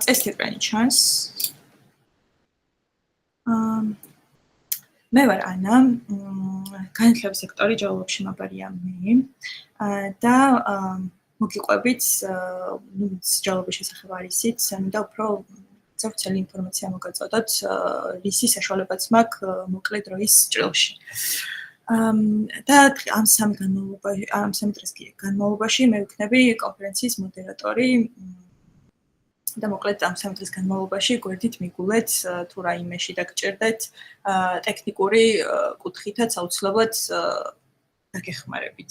წესთებანი ჩანს. მე ვარ ანა, განათლების სექტორი ჯაულობში მაბარია მე და მოგიყვებით, ჯაულობის შესახებ არ ისიც, მინდა უფრო ზოგადად ინფორმაცია მოგაწოდოთ, რისი საშუალებაც მაქვს მოკლე დროის ჭრილში. და ამ სამი დღის განმავლობაში მე ვიქნები კონფერენციის მოდერატორი და მოკლედ ამ სამი დღის განმავლობაში გვერდით მიგულეთ თუ რაიმეში დაგჭირდეთ ტექნიკური კუთხითაც აუცილებლად დაგეხმარებით.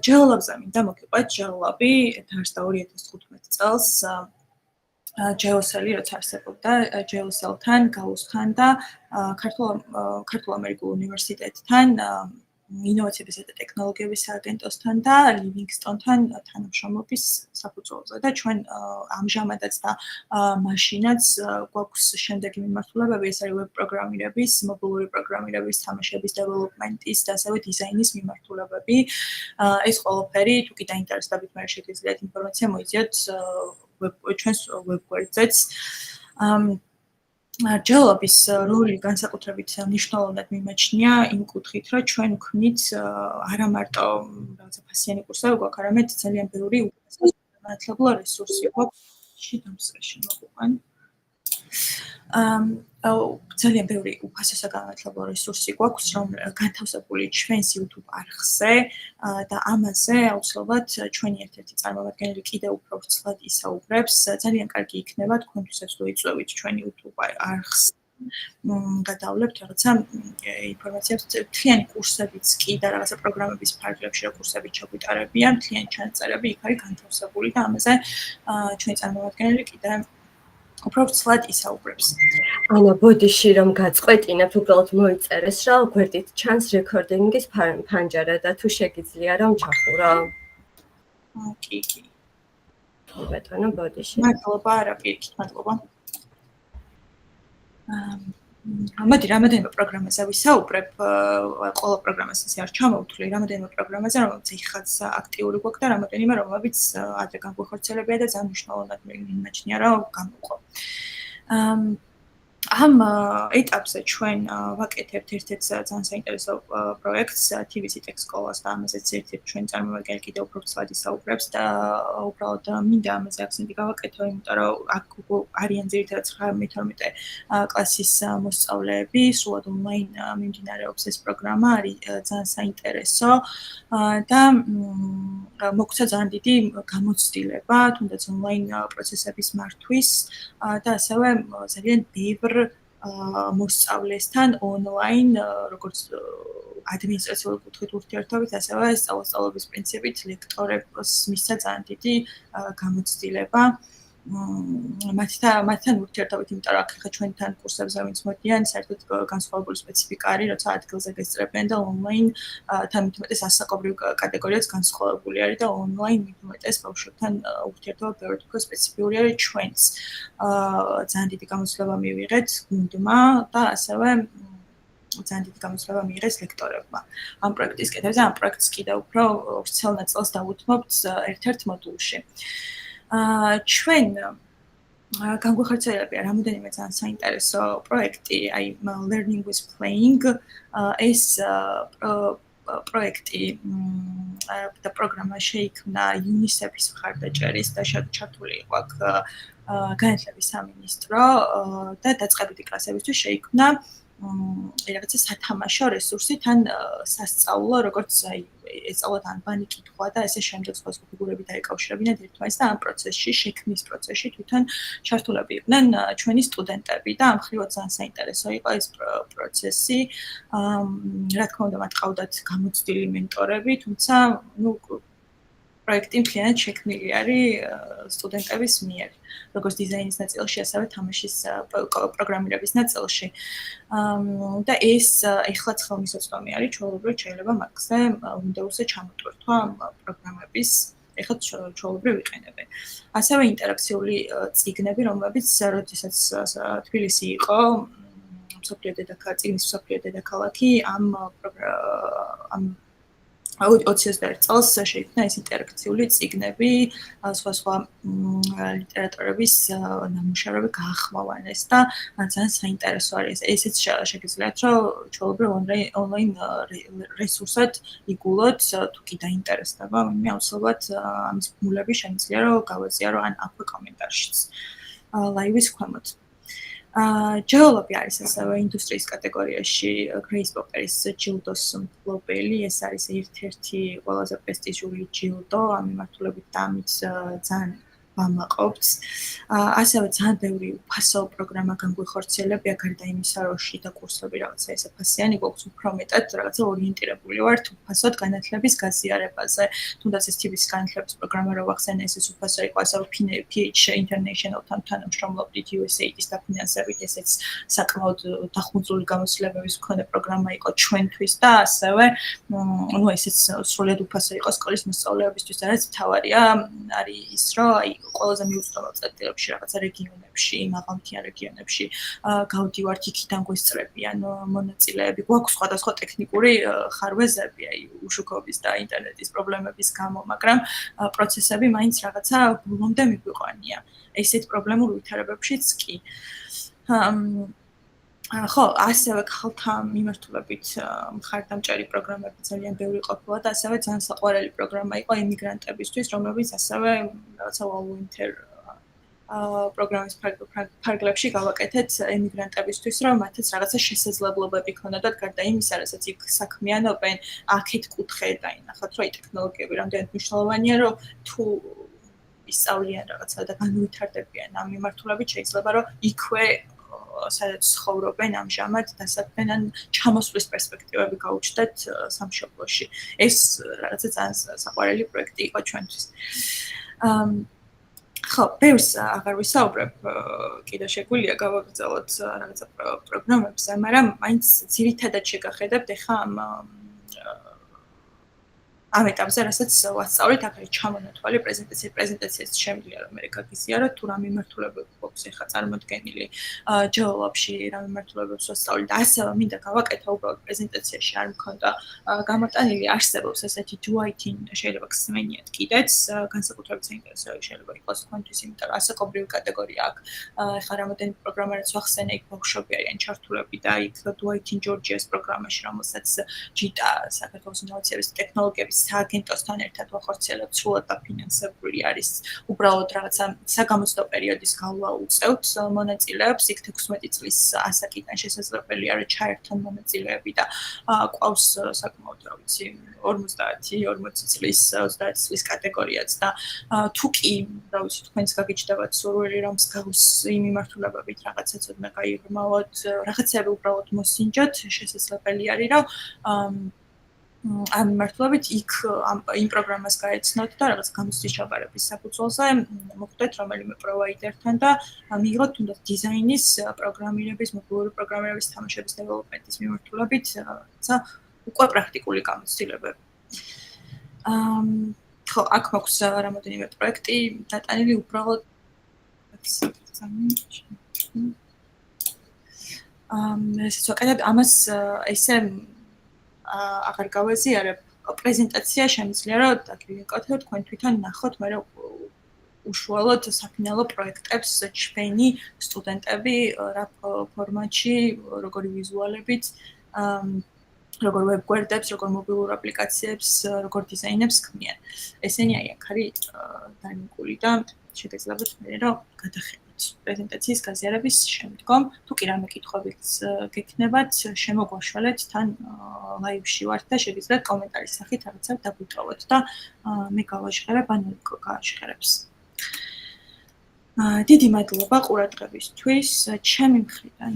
ჯაულაბზე მინდა მოგიყვეთ, ჯაულაბი დაარსდა 2015 წელს. JSL-ი როცა არსებობდა, JSL-თან, GAUS-თან და ქართულ ამერიკულ უნივერსიტეტთან, ინოვაციებისა და ტექნოლოგიების სააგენტოსთან და Livingstone-თან თანამშრომლობის საფუძველზე და ჩვენ ამჟამადაც და მაშინაც გვაქვს შემდეგი მიმართულებები, ეს არის ვებ პროგრამირების, მობილური პროგრამირების, თამაშების დეველოპმენტის და ასევე დიზაინის მიმართულებები. ეს ყველაფერი თუ კი დაინტერესდებით, მე შეგიძლიათ ინფორმაცია მოიძიოთ ჩვენს ვებგვერდზეც. ჯაულობის როლი განსაკუთრებით მნიშვნელოვნად მიმაჩნია იმ კუთხით, რომ ჩვენ ვქმნით არა მარტო რაღაცა ფასიანი კურსები გვაქვს, არამედ ძალიან ბევრი განათლებლო რესურსი გვაქვს შედამსრეში მოყვან. ძალიან ბევრი უფასო განათლებლო რესურსი გვაქვს, რომ განთავსებული ჩვენს YouTube არხზე და ამაზე აუცილებლად ჩვენი ერთ-ერთი წარმომადგენელი კიდევ უფრო ვრცლად ისაუბრებს. ძალიან კარგი იქნება თქვენთვისაც თუ იწვევით ჩვენი YouTube არხს. გადავლებთ რაღაცა ინფორმაციას, მთლიანი კურსებიც კი და რაღაცა პროგრამების ფარგლებში რა კურსები ჩაგვიტარებიან, მთლიანი ჩანაწერები იქ არის განთავსებული და ამაზე ჩვენი წარმომადგენელი კიდევ უფრო ვრცლად ისაუბრებს. ანა, ბოდიში რომ გაწყვეტინებთ, უბრალოდ მოიწერეს, რა გვერდით ჩანს რეკორდინგის ფანჯარა და თუ შეგიძლია რომ ჩახურო. კი. ბატონო, ბოდიში. მადლობა, არა პირიქით, მადლობა. მოდი რამოდენიმე პროგრამაზე ვისაუბრებ, ყველა პროგრამას ისე არ ჩამოვთვლი, რამოდენიმე პროგრამაზე, რომელიც ეხაც აქტიური გვაქვს და რამოდენიმე, რომელიც ადრე განგვეხორციელებია და ძალიან მნიშვნელოვნად მიმაჩნია, რომ გამოვყო. ამ ეტაპზე ჩვენ ვაკეთებთ ერთ-ერთ ძალიან საინტერესო პროექტს TVC Tech სკოლას და ამაზეც ერთ-ერთ ჩვენი წარმომადგენელი კიდევ უფრო ვრცლად ისაუბრებს და უბრალოდ მინდა ამაზე აქცენტი გავაკეთო, იმიტომ რომ აქ არიან ძირითადად 9-12 კლასის მოსწავლეები, სრულად ონლაინ მიმდინარეობს ეს პროგრამა, არის ძალიან საინტერესო და მოგვცა ძალიან დიდი გამოცდილება, თუნდაც ონლაინ პროცესების მართვის და ასევე ძალიან ბევრ მოსწავლესთან ონლაინ როგორც ადმინისტრაციული კუთხით ურთიერთობით, ასევე სწავლობის პრინციპით ლექტორებს მისცა ძალიან დიდი გამოცდილება. მათთან ურთიერთობით, იმიტომ რომ ახლა ჩვენთან კურსებზე ვინც მოდიან, საერთოდ განსხვავებული სპეციფიკა არის, როცა ადგილზე გესწრებიან და ონლაინ თან მithumetes ასაკობრივ კატეგორიაც განსხვავებული არის და ონლაინ mithumetes ბავშვებთან ურთიერთობა ბევრად უფრო სპეციფიური არის ჩვენს. ძალიან დიდი გამოცდილება მივიღეთ გუნდმა და ასევე ძალიან დიდი გამოცდილება მიიღეს ლექტორებმა. ამ პროექტის კეთებაზე, ამ პროექტს კიდევ უფრო ვრცელ ნაწილს დავუთმობთ ერთ-ერთ მოდულში. ჩვენ განგვეხორციელებია რამოდენიმე ძალიან საინტერესო პროექტი, აი Learning with Playing, ეს პროექტი და პროგრამა შეიქმნა UNICEF-ის მხარდაჭერის და ჩართული იყო აქ განათლების სამინისტრო და დაწყებითი კლასებისთვის შეიქმნა რაღაცა სათამაშო რესურსი თან სასწავლო, როგორც აი ესწავლოთ ანბანი კითხვა და ესე შემდეგ სხვა ფიგურები დაეკავშირებინათ ერთმანეთს და ამ პროცესში, შექმნის პროცესში თვითონ ჩართულები იყვნენ ჩვენი სტუდენტები და ამ ხრივაც ძალიან საინტერესო იყო ეს პროცესი. რა თქმა უნდა, მათ ყავდათ გამოცდილი მენტორები, თუმცა პროექტი მთლიანად შექმნილი არის სტუდენტების მიერ, როგორც დიზაინის ნაწილში, ასევე თამაშის პროგრამირების ნაწილში. და ეს ეხლაც ხელმისაწვდომი არის, ჩვეულებრივ შეიძლება მაგზე Windows-ზე ჩამოტვირთვა პროგრამების, ეხლა ჩვეულებრივ ვიყენებენ. ასევე ინტერაქციული წიგნები, რომლებიც როდესაც თბილისი იყო წიგნის მსოფლიო დედაქალაქი, ამ 21 წელს შეიქმნა ეს ინტერაქციული წიგნები, სხვა ლიტერატურების ნამუშევრები გაახმოვანეს და ძალიან საინტერესო არის. ესეც შეგიძლიათ, რომ ჩვეულებრივ ონლაინ რესურსად იგულოთ, თუ კი დაინტერესდება, მე აუცილებლად ამის ბმულები შემიძლია რომ გავაზიარო ან აქვე კომენტარშიც ლაივის ქვემოთ. ჯილდოები არის ასევე ინდუსტრიის კატეგორიაში Grace Popper-ის ჯილდოს მფლობელი, ეს არის ერთ-ერთი ყველაზე პრესტიჟული ჯილდო, ამ მიმართულებით და ამით ძალიან ვამაყობთ. ასევე ძალიან ბევრი უფასო პროგრამა განგვიხორციელებია, გარდა იმისა, რომ შიდა კურსები რაღაცა ესე ფასიანი გვაქვს, უფრო მეტად რაღაცა ორიენტირებული ვართ უფასოდ განათლების გაზიარებაზე. თუნდაც ეს TVS განათლების პროგრამა რო ვახსენე, ეს უფასო იყო, ასევე PH International-თან თანამშრომლობდით USAID-ის დაფინანსებით, ესეც საკმაოდ დახუნწული გამოცდილებების მქონე პროგრამა იყო ჩვენთვის და ასევე ესეც სრულად უფასო იყო სკოლის მოსწავლეებისთვის, რაც მთავარია არის ის, რომ ყველაზე მიუწვდომელ წერტილებში რაღაცა რეგიონებში, მაღალმთიან რეგიონებში გავდივართ, იქიდან გვესწრებიან მონაწილეები. გვაქვს სხვადასხვა ტექნიკური ხარვეზები, უშუქობის და ინტერნეტის პრობლემების გამო, მაგრამ პროცესები მაინც რაღაცა ბოლომდე მიგვიყვანია. ესეთ პრობლემურ ვითარებებშიც კი. ხო, ასევე ხალხთა მიმართულებით მხარდამჭერი პროგრამები ძალიან ბევრი ყოფილა და ასევე ძალიან საყვარელი პროგრამა იყო ემიგრანტებისთვის, რომლებიც ასევე რაღაცა volunteer პროგრამის ფარგლებში გავაკეთეთ ემიგრანტებისთვის, რომ მათაც რაღაცა შესაძლებლობები ქონოდათ გარდა იმისა, რასაც იქ საქმიანობენ, აქეთ კუთხე დაინახოთ, რომ ტექნოლოგიები რამდენად მნიშვნელოვანია, რომ თუ ისწავლიან რაღაცა და განვითარდებიან ამ მიმართულებით, შეიძლება რომ იქვე სადაც ცხოვრობენ ამჟამად დასაქმდნენ ან ჩამოსვლის პერსპექტივები გაუჩნდათ სამშობლოში. ეს რაღაცა ძალიან საყვარელი პროექტი იყო ჩვენთვის. ხო, ბევრს აღარ ვისაუბრებ, კიდე შეგვიძლია გავაგრძელოთ რაღაცა პროგრამებზე, მაგრამ მაინც ძირითადად შეგახედებთ ეხა ამ ეტაპზე, რასაც ვასწავლით, აქ არის ჩამონათვალი პრეზენტაციას შემიძლია რომ მე გაგიზიაროთ, თუ რა მიმართულებები გვაქვს ეხა წარმოდგენილი ჯეოლაბში, რა მიმართულებებს ვასწავლით და ასევე მინდა გავაკეთო უბრალოდ პრეზენტაციაში არ მქონდა გამოტანილი, არსებობს ესეთი Duitin, შეიძლება გსმენიათ კიდეც, განსაკუთრებით საინტერესო შეიძლება იყოს თქვენთვის, იმიტომ რომ ასაკობრივი კატეგორია აქვს. ეხა რამოდენი პროგრამა რაც ვახსენე, იქ ბავშვები არიან ჩართულები და იქ Duitin Georgia's პროგრამაში, რომელსაც JITA საქართველოს ინოვაციების ტექნოლოგიების სააგენტოსთან ერთად ვახორციელებთ, სრულად დაფინანსებული არის. უბრალოდ რაღაცა საგამოცდო პერიოდის გავლა უწევთ მონაწილეებს, იქ 16 წლის ასაკიდან შესაძლებელია რომ ჩაერთონ მონაწილეები და ყავს საკმაოდ რა ვიცი 50-40 წლის 30 წლის კატეგორიაც და თუ კი რა ვიცი თქვენს გაგიჩნდებათ სურვილი რომ მსგავს იმ მიმართულებებით რაღაცა ცოტა გაიგრძნოთ, რაღაცები უბრალოდ მოსინჯოთ, შესაძლებელი არის რომ ამ მიმართულებით იქ იმ პროგრამას გაეცნოთ და რაღაც გამოცდის ჩაბარების საფუძველზე მოხდეთ რომელიმე პროვაიდერთან და მიიღოთ თუნდაც დიზაინის, პროგრამირების, მობილური პროგრამირების, თამაშების დეველოპმენტის მიმართულებით რაღაცა უკვე პრაქტიკული გამოცდილებები. ხო, აქ მაქვს რამოდენიმე პროექტი დატანილი უბრალოდ ესეც ვაკეთებ ამას ესე აღარ გავაზიარებ პრეზენტაცია შემიძლია რომ დაგიგეკეთოთ თქვენ თვითონ ნახოთ მე რომ უშუალოდ საფინალო პროექტებს ჩვენი სტუდენტები რა ფორმატში როგორი ვიზუალებით როგორ ვებგვერდებს როგორ მობილურ აპლიკაციებს როგორ დიზაინებს ქმნიან ესენი აი აქ არის დანიკული და შეგეძლებათ მე რომ გადახედოთ პრეზენტაციის გაზიარების შემდგომ თუ კი რამე კითხვებიც გექნებათ შემოგვაშალეთ თან ლაივში ვართ და შეგიძლიათ კომენტარის სახით რაღაცა დაგვიტოვოთ და მე გავაჟღერებ ან გააჟღერებს დიდი მადლობა ყურადღებისთვის ჩემი მხრიდან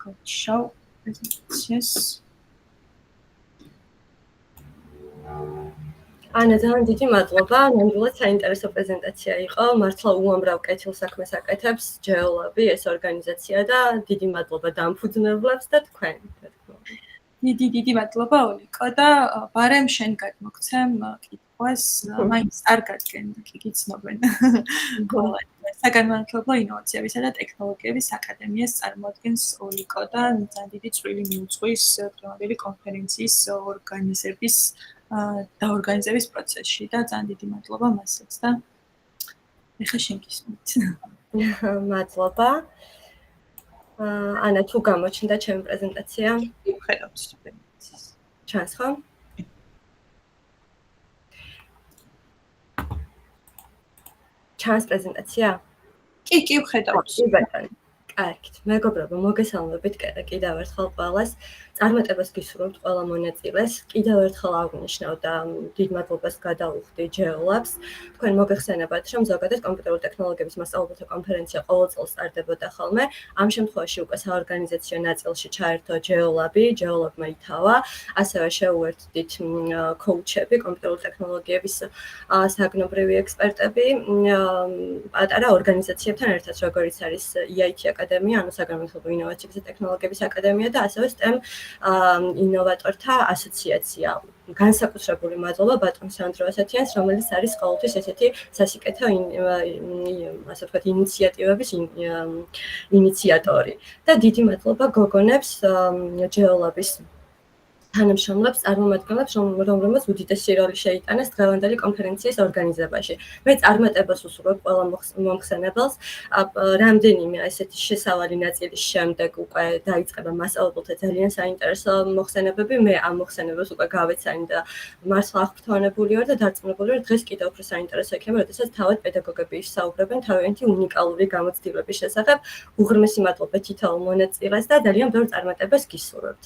გავშავ პრეზენტაციას ანა ძალიან დიდი მადლობა. ნამდვილად საინტერესო პრეზენტაცია იყო. მართლა უამრავ კეთილ საქმეს აკეთებს ჯეოლაბი ეს ორგანიზაცია და დიდი მადლობა დამფუძნებლებს და თქვენ. დიდი მადლობა ოლიკო და ბარემ შენ გადმოგცემ კითხვას, მაინც არ გაგკენ კი გიცნობენ. საგანმანათლებლო ინოვაციებისა და ტექნოლოგიების აკადემიას წარმოადგენს ოლიკო და ძალიან დიდი წვლილი მიუძღვის პრემიერი კონფერენციის ორგანიზების დაორგანიზების პროცესში და ძალიან დიდი მადლობა მასაც და ეხლა შენ გისმით. მადლობა. ანა თუ გამოჩნდა ჩემი პრეზენტაცია? ხედავთ პრეზენტაციას. ჩანს ხო? ჩანს პრეზენტაცია? კი, ხედავთ. კი ბატონო. კარგით. მეგობრებო, მოგესალმებით კიდევ ერთხელ ყველას. წარმატებას გისურვებთ ყველა მონაწილეს. კიდევ ერთხელ აღნიშნავ და დიდ მადლობას გადავუხდი ჯეოლაბს. თქვენ მოგეხსენებათ, რომ ზოგადად კომპიუტერული ტექნოლოგიების მასწავლებელთა კონფერენცია ყოველ წელს ტარდებოდა ხოლმე. ამ შემთხვევაში უკვე საორგანიზაციო ნაწილში ჩაერთო ჯეოლაბი, ჯეოლაბმა ითავა, ასევე შეუერთდით კოუჩები, კომპიუტერული ტექნოლოგიების საგნობრივი ექსპერტები, პატარა ორგანიზაციებთან ერთად, როგორიც არის EIT აკადემია, ანუ საგანმანათლებლო ინოვაციების და ტექნოლოგიების აკადემია და ასევე STEM ინოვატორთა ასოციაცია. განსაკუთრებული მადლობა ბატონ სანდრო ასათიანს, რომელიც არის ყოველთვის ესეთი სასიკეთო ასე ვთქვათ ინიციატივების ინიციატორი. და დიდი მადლობა გოგონებს ჯეოლაბის თანამშრომლებს, წარმომადგენლებს, რომელმაც უდიდესი როლი შეიტანეს დღევანდელი კონფერენციის ორგანიზებაში. მე წარმატებას უსურვებ ყველა მომხსენებელს. რამდენიმე ესეთი შესავალი ნაწილის შემდეგ უკვე დაიწყება მასწავლებელთა ძალიან საინტერესო მოხსენებები. მე ამ მოხსენებებს უკვე გავეცანი და მართლა აღფრთოვანებული ვარ და დარწმუნებული ვარ, დღეს კიდევ უფრო საინტერესო იქნება, როდესაც თავად პედაგოგები ისაუბრებენ თავიანთი უნიკალური გამოცდილების შესახებ. უღრმესი მადლობა თითოეულ მონაწილეს და ძალიან ბევრ წარმატებას გისურვებთ.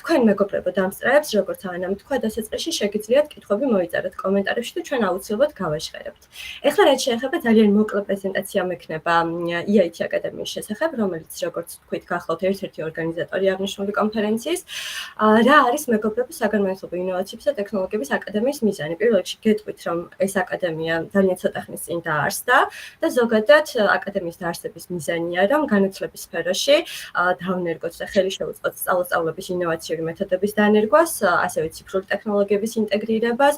თქვენ მეგობრებო დამსწრეებს, როგორც ანამ თქვა დასაწყისში, შეგიძლიათ კითხვები მოიწეროთ კომენტარებში და ჩვენ აუცილებლად გავაშხერებთ. ეხლა რაც შეეხება ძალიან მოკლე პრეზენტაცია მექნება EIT აკადემიის შესახებ, რომელიც როგორც თქვით, გახლავთ ერთ-ერთი ორგანიზატორი აღნიშნული კონფერენციის. რა არის მეგობრებო საგანმანათლებლო ინოვაციების და ტექნოლოგიების აკადემიის მიზანი? პირველ რიგში გეტყვით, რომ ეს აკადემია ძალიან ცოტა ხნის წინ დაარსდა და ზოგადად აკადემიის დაარსების მიზანია, რომ განათლების სფეროში დავნერგოთ და ხელი შეუწყოთ სწავლების ინოვაციური მეთოდების დანერგვას, ასევე ციფრული ტექნოლოგიების ინტეგრირებას,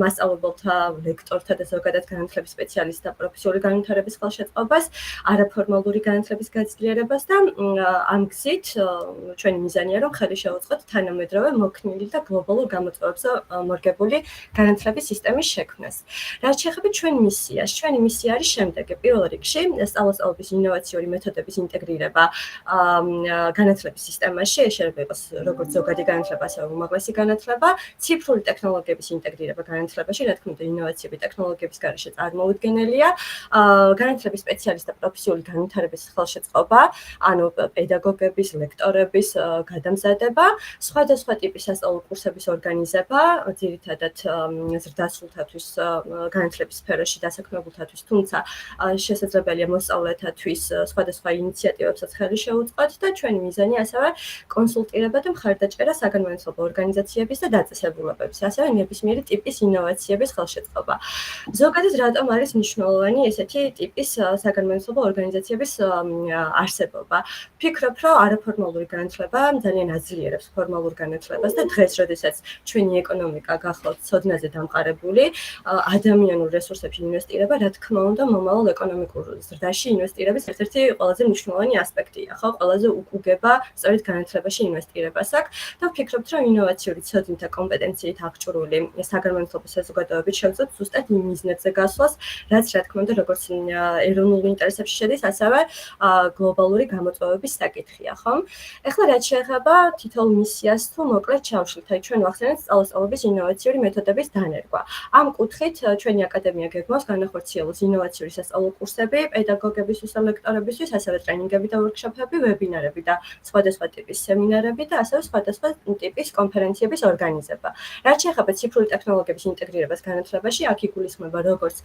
მასწავლებელთა, ლექტორთა და ზოგადად განათლების სპეციალისტთა პროფესიული განვითარების ხელშეწყობას, არაფორმალური განათლების გაძლიერებას და ამ გზით ჩვენი მიზანია, რომ ხელი შეუწყოთ თანამედროვე მოქნილი და გლობალურ გამოწვევებზე მორგებული განათლების სისტემის შექმნას. რაც შეეხება ჩვენ მისიას, ჩვენი მისია არის შემდეგი. პირველ რიგში, სწავლების ინოვაციური მეთოდების ინტეგრირება განათლების სისტემაში, ეს შეიძლება იყოს როგორც ზოგადი განათლება, ასევე უმაღლესი განათლება, ციფრული ტექნოლოგიების ინტეგრირება განათლებაში, რა თქმა უნდა, ინოვაციები ტექნოლოგიების გარეშე წარმოუდგენელია, განათლების სპეციალისტთა პროფესიული განვითარების ხელშეწყობა, ანუ პედაგოგების, ლექტორების გადამზადება, სხვადასხვა ტიპის სასწავლო კურსების ორგანიზება, ძირითადად ზრდასრულთათვის, განათლების სფეროში დასაქმებულთათვის, თუმცა შესაძლებელია მოსწავლეთათვის სხვადასხვა ინიციატივებსაც ხელი შეუწყოთ და ჩვენი მიზანი ასევე კონსულტირება და მხარდაჭერა საგანმანათლებლო ორგანიზაციების და დაწესებულებების, ასევე ნებისმიერი ტიპის ინოვაციების ხელშეწყობა. ზოგადად რატომ არის მნიშვნელოვანი ესეთი ტიპის საგანმანათლებლო ორგანიზაციების არსებობა? ვფიქრობ, რომ არაფორმალური განათლება ძალიან აძლიერებს ფორმალურ განათლებას და დღეს, როდესაც ჩვენი ეკონომიკა გახლავთ ცოდნაზე დამყარებული, ადამიანურ რესურსებში ინვესტირება, რა თქმა უნდა, მომავალ ეკონომიკურ ზრდაში ინვესტირების ერთ-ერთი ყველაზე მნიშვნელოვანი ასპექტია, ხო? ყველაზე უკუგება სწორედ განათლებაში ინვესტირებას აქვს და ვფიქრობ, რომ ინოვაციური ცოდნით და კომპეტენციით აღჭურვილი საგანმანათლებლო საზოგადოებით შევძლოთ ზუსტად იმ მიზნებზე გასვლას, რაც რა თქმა უნდა, როგორც ეროვნულ ინტერესებში შედის, ასევე გლობალური გამოწვევების საკითხია, ხომ? ეხლა რაც შეეხება თითოეულ მისიას თუ მოკლედ ჩავშლით, აი ჩვენ ვახსენეთ სწავლების ინოვაციური მეთოდების დანერგვა. ამ კუთხით ჩვენი აკადემია გეგმავს განახორციელოს ინოვაციური სასწავლო კურსები, პედაგოგებისთვის და ლექტორებისთვის, ასევე ტრენინგები და ვორქშოპები, ვებინარები და სხვადასხვა ტიპის სემინარები და ასევე სხვადასხვა ტიპის კონფერენციების ორგანიზება. რაც შეეხება ციფრული ტექნოლოგიების ინტეგრირებას განათლებაში, აქ იგულისხმება როგორც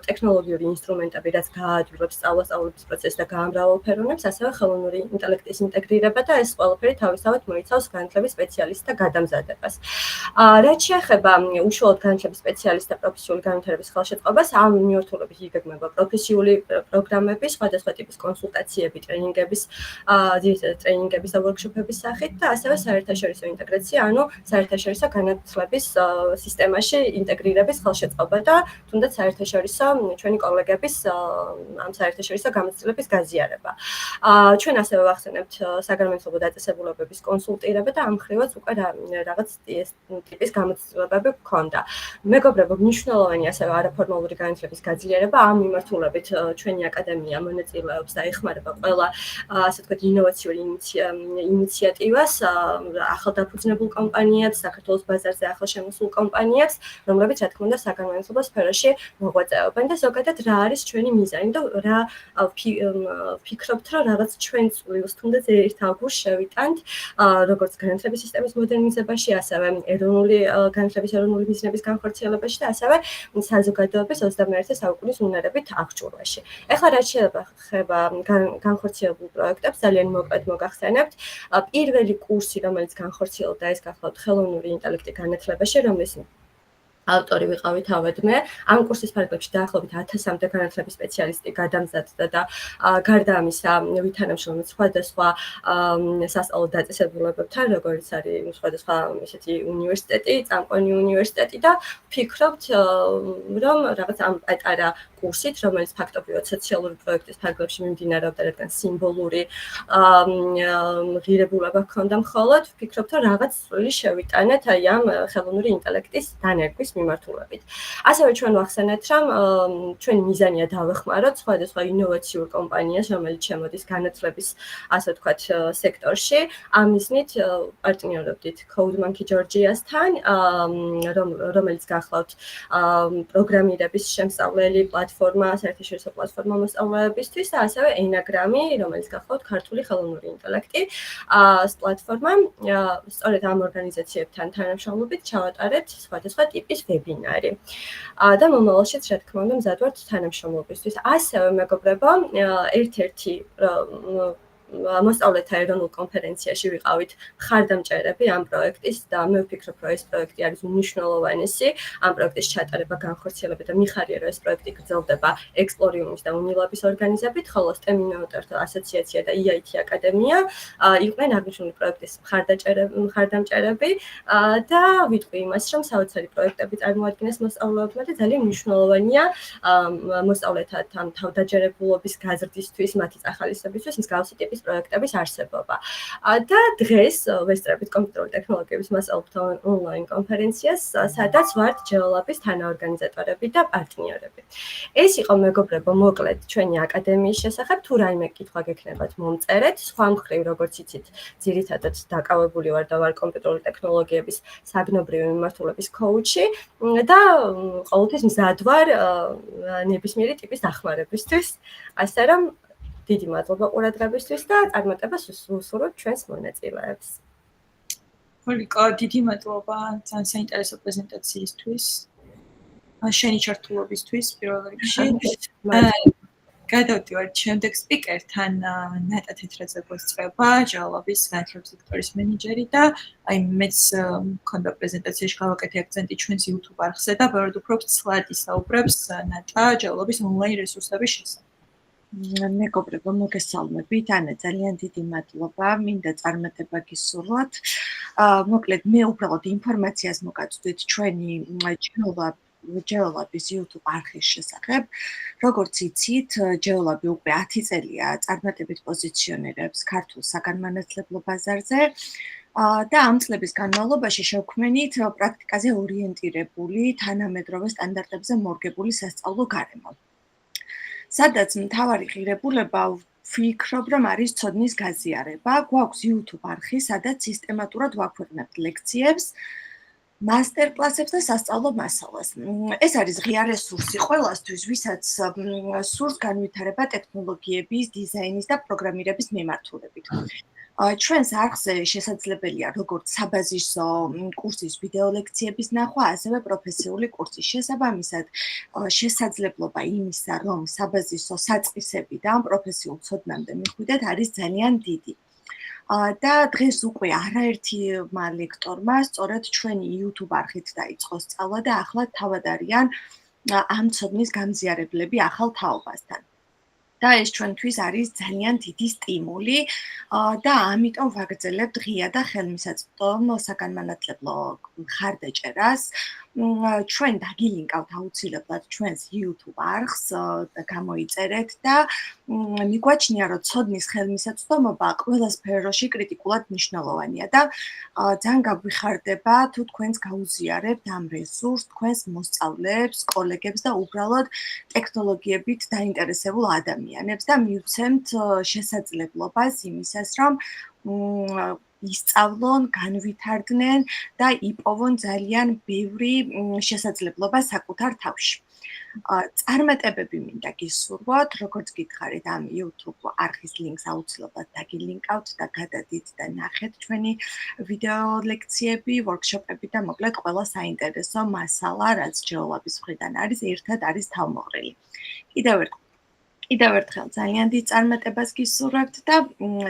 ტექნოლოგიური ინსტრუმენტები, რაც გაადვილებს სწავლების პროცესს და გაამრავალფეროვნებს, ასევე ხელოვნური ინტელექტის ინტეგრირება და ეს ყველაფერი თავისთავად მოიცავს განათლების სპეციალისტთა გადამზადებას. რაც შეეხება უშუალოდ განათლების სპეციალისტთა პროფესიული განვითარების ხელშეწყობას, ამ მიმართულებით იგეგმება პროფესიული პროგრამები, სხვადასხვა ტიპის კონსულტაციები, ტრენინგების და ვორქშოპების სახით და ასევე საერთაშორისო ინტეგრაცია, ანუ საერთაშორისო განათლების სისტემაში ინტეგრირების ხელშეწყობა და თუნდაც საერთაშორისო ჩვენი კოლეგების ამ საერთაშორისო გამოცდილების გაზიარება. ჩვენ ასევე ვახსენებთ საგანმანათლებლო დაწესებულებების კონსულტირება და ამ მხრივაც უკვე რაღაც ტიპის გამოცდილებები გქონდა. მეგობრებო, მნიშვნელოვანი ასევე არაფორმალური განათლების გაძლიერება ამ მიმართულებით ჩვენი აკადემია მონაწილეობს და ეხმარება ყველა ასე ვთქვათ ინოვაციური ინიციატივას, ახალდაფუძნებულ კომპანიებს, საქართველოს ბაზარზე ახალშემოსულ კომპანიებს, რომლებიც რა თქმა უნდა საგანმანათლებლო სფეროში მოღვაწეობენ და ზოგადად რა არის ჩვენი მიზანი და რა ვფიქრობთ, რომ რაღაც ჩვენ წვლილს თუნდაც ერთ აგურს შევიტანთ, როგორც განათლების სისტემის მოდერნიზებაში, ასევე ეროვნული განათლების ეროვნული მიზნების განხორციელებაში და ასევე საზოგადოების 21 საუკუნის უნარებით აღჭურვაში. ეხლა რაც შეეხება განხორციელებულ პროექტებს, ძალიან მოკლედ მოგახსენებთ. პირველი კურსი, რომელიც განხორციელდა, ეს გახლავთ ხელოვნური ინტელექტი განათლებაში, რომლის ავტორი ვიყავი თავად მე. ამ კურსის ფარგლებში დაახლოებით 1000-მდე განათლების სპეციალისტი გადამზადდა და გარდა ამისა ვითანამშრომლობთ სხვადასხვა სასწავლო დაწესებულებებთან, როგორც არის სხვადასხვა ისეთი უნივერსიტეტი, წამყვანი უნივერსიტეტი და ვფიქრობთ, რომ რაღაც ამ პატარა კურსით, რომელიც ფაქტობრივად სოციალური პროექტის ფარგლებში მიმდინარეობდა, რადგან სიმბოლური ღირებულება ჰქონდა მხოლოდ, ვფიქრობთ, რომ რაღაც წვლილი შევიტანეთ აი ამ ხელოვნური ინტელექტის დანერგვის მიმართულებით. ასევე ჩვენ ვახსენეთ, რომ ჩვენი მიზანია დავეხმაროთ სხვადასხვა ინოვაციურ კომპანიას, რომელიც შემოდის განათლების, ასე ვთქვათ, სექტორში. ამ მიზნით პარტნიორობდით CodeMonkey Georgia-სთან, რომელიც გახლავთ პროგრამირების შემსწავლელი პლატფორმა, საერთაშორისო პლატფორმა მოსწავლეებისთვის და ასევე Enagram-ი, რომელიც გახლავთ ქართული ხელოვნური ინტელექტი. პლატფორმა, სწორედ ამ ორგანიზაციებთან თანამშრომლობით ჩავატარეთ სხვადასხვა ტიპის ვებინარი. და მომავალშიც, რა თქმა უნდა, მზად ვართ თანამშრომლობისთვის. ასევე მეგობრებო, ერთ-ერთი მოსწავლეთა ეროვნულ კონფერენციაში ვიყავით მხარდამჭერები ამ პროექტის და მე ვფიქრობ, რომ ეს პროექტი არის უმნიშვნელოვანესი. ამ პროექტის ჩატარება, განხორციელება და მიხარია, რომ ეს პროექტი გრძელდება ექსპლორიუმის და უნილაბის ორგანიზებით, ხოლო STEM ინოვატორთა ასოციაცია და EIT აკადემია იყვნენ აღნიშნული პროექტის მხარდამჭერები და ვიტყვი იმას, რომ საოცარი პროექტები წარმოადგენს მოსწავლეებმა და ძალიან მნიშვნელოვანია მოსწავლეთა თავდაჯერებულობის გაზრდისთვის, მათი წახალისებისთვის მსგავსი ტიპის პროექტების არსებობა. და დღეს ვესწრებით კომპიუტერული ტექნოლოგიების მასწავლებელთა ონლაინ კონფერენციას, სადაც ვართ GeoLab-ის თანაორგანიზატორები და პარტნიორები. ეს იყო მეგობრებო მოკლედ ჩვენი აკადემიის შესახებ, თუ რაიმე კითხვა გექნებათ მომწერეთ. სხვა მხრივ, როგორც იცით, ძირითადად დაკავებული ვარ და ვარ კომპიუტერული ტექნოლოგიების საგნობრივი მიმართულების კოუჩი და ყოველთვის მზად ვარ ნებისმიერი ტიპის დახმარებისთვის. ასე რომ დიდი მადლობა ყურადღებისთვის და წარმატებას ვუსურვებ ჩვენს მონაწილეებს. მოლიკა, დიდი მადლობა ძალიან საინტერესო პრეზენტაციისთვის. შენი ჩართულობისთვის პირველ რიგში. გადავდივართ შემდეგ სპიკერთან, ნატა თეთრაძე გვესწრება, GeoLab-ის განათლების სექტორის მენეჯერი და აი მეც მქონდა პრეზენტაციაში გავაკეთე აქცენტი ჩვენს YouTube არხზე და ბევრად უფრო ცლად ისაუბრებს ნატა GeoLab-ის ონლაინ რესურსების შესახებ. მეგობრებო, მოგესალმებით. ანა, ძალიან დიდი მადლობა. მინდა წარმატება გისურვოთ. მოკლედ, მე უბრალოდ ინფორმაციას მოგაწვდით ჩვენი GeoLab-ის YouTube არხის შესახებ. როგორც იცით, GeoLab-ი უკვე 10 წელია წარმატებით პოზიციონირებს ქართულ საგანმანათლებლო ბაზარზე. და ამ წლების განმავლობაში შევქმნით პრაქტიკაზე ორიენტირებული, თანამედროვე სტანდარტებზე მორგებული სასწავლო გარემო. სადაც მთავარი ღირებულება ვფიქრობ, რომ არის ცოდნის გაზიარება. გვაქვს YouTube არხი, სადაც სისტემატურად ვაქვეყნებთ ლექციებს, მასტერკლასებს და სასწავლო მასალას. ეს არის ღია რესურსი ყველასთვის, ვისაც სურს განვითარება ტექნოლოგიების, დიზაინის და პროგრამირების მიმართულებით. ჩვენს არხზე შესაძლებელია როგორც საბაზისო კურსის ვიდეო ლექციების ნახვა, ასევე პროფესიული კურსის. შესაბამისად, შესაძლებლობა იმისა, რომ საბაზისო საწყისებიდან პროფესიულ ცოდნამდე მიხვიდეთ, არის ძალიან დიდი. და დღეს უკვე არაერთმა ლექტორმა სწორედ ჩვენი YouTube არხით დაიწყო სწავლა და ახლა თავად არიან ამ ცოდნის გამზიარებლები ახალ თაობასთან. და ეს ჩვენთვის არის ძალიან დიდი სტიმული და ამიტომ ვაგრძელებთ ღია და ხელმისაწვდომ საგანმანათლებლო მხარდაჭერას. ჩვენ დაგილინკავთ აუცილებლად ჩვენს YouTube არხს და გამოიწერეთ და მიგვაჩნია, რომ ცოდნის ხელმისაწვდომობა ყველა სფეროში კრიტიკულად მნიშვნელოვანია და ძალიან გაგვიხარდება თუ თქვენს გაუზიარებთ ამ რესურსს, თქვენს მოსწავლეებს, კოლეგებს და უბრალოდ ტექნოლოგიებით დაინტერესებულ ადამიანებს და მივცემთ შესაძლებლობას იმისას, რომ ისწავლონ, განვითარდნენ და იპოვონ ძალიან ბევრი შესაძლებლობა საკუთარ თავში. წარმატებები მინდა გისურვოთ, როგორც გითხარით, ამ YouTube არხის ლინკს აუცილებლად დაგილინკავთ და გადადით და ნახეთ ჩვენი ვიდეო ლექციები, ვორქშოპები და მოკლედ ყველა საინტერესო მასალა, რაც ჯეოლაბის მხრიდან არის, ერთად არის თავმოყრილი. კიდევ ერთხელ ძალიან დიდ წარმატებას გისურვებთ და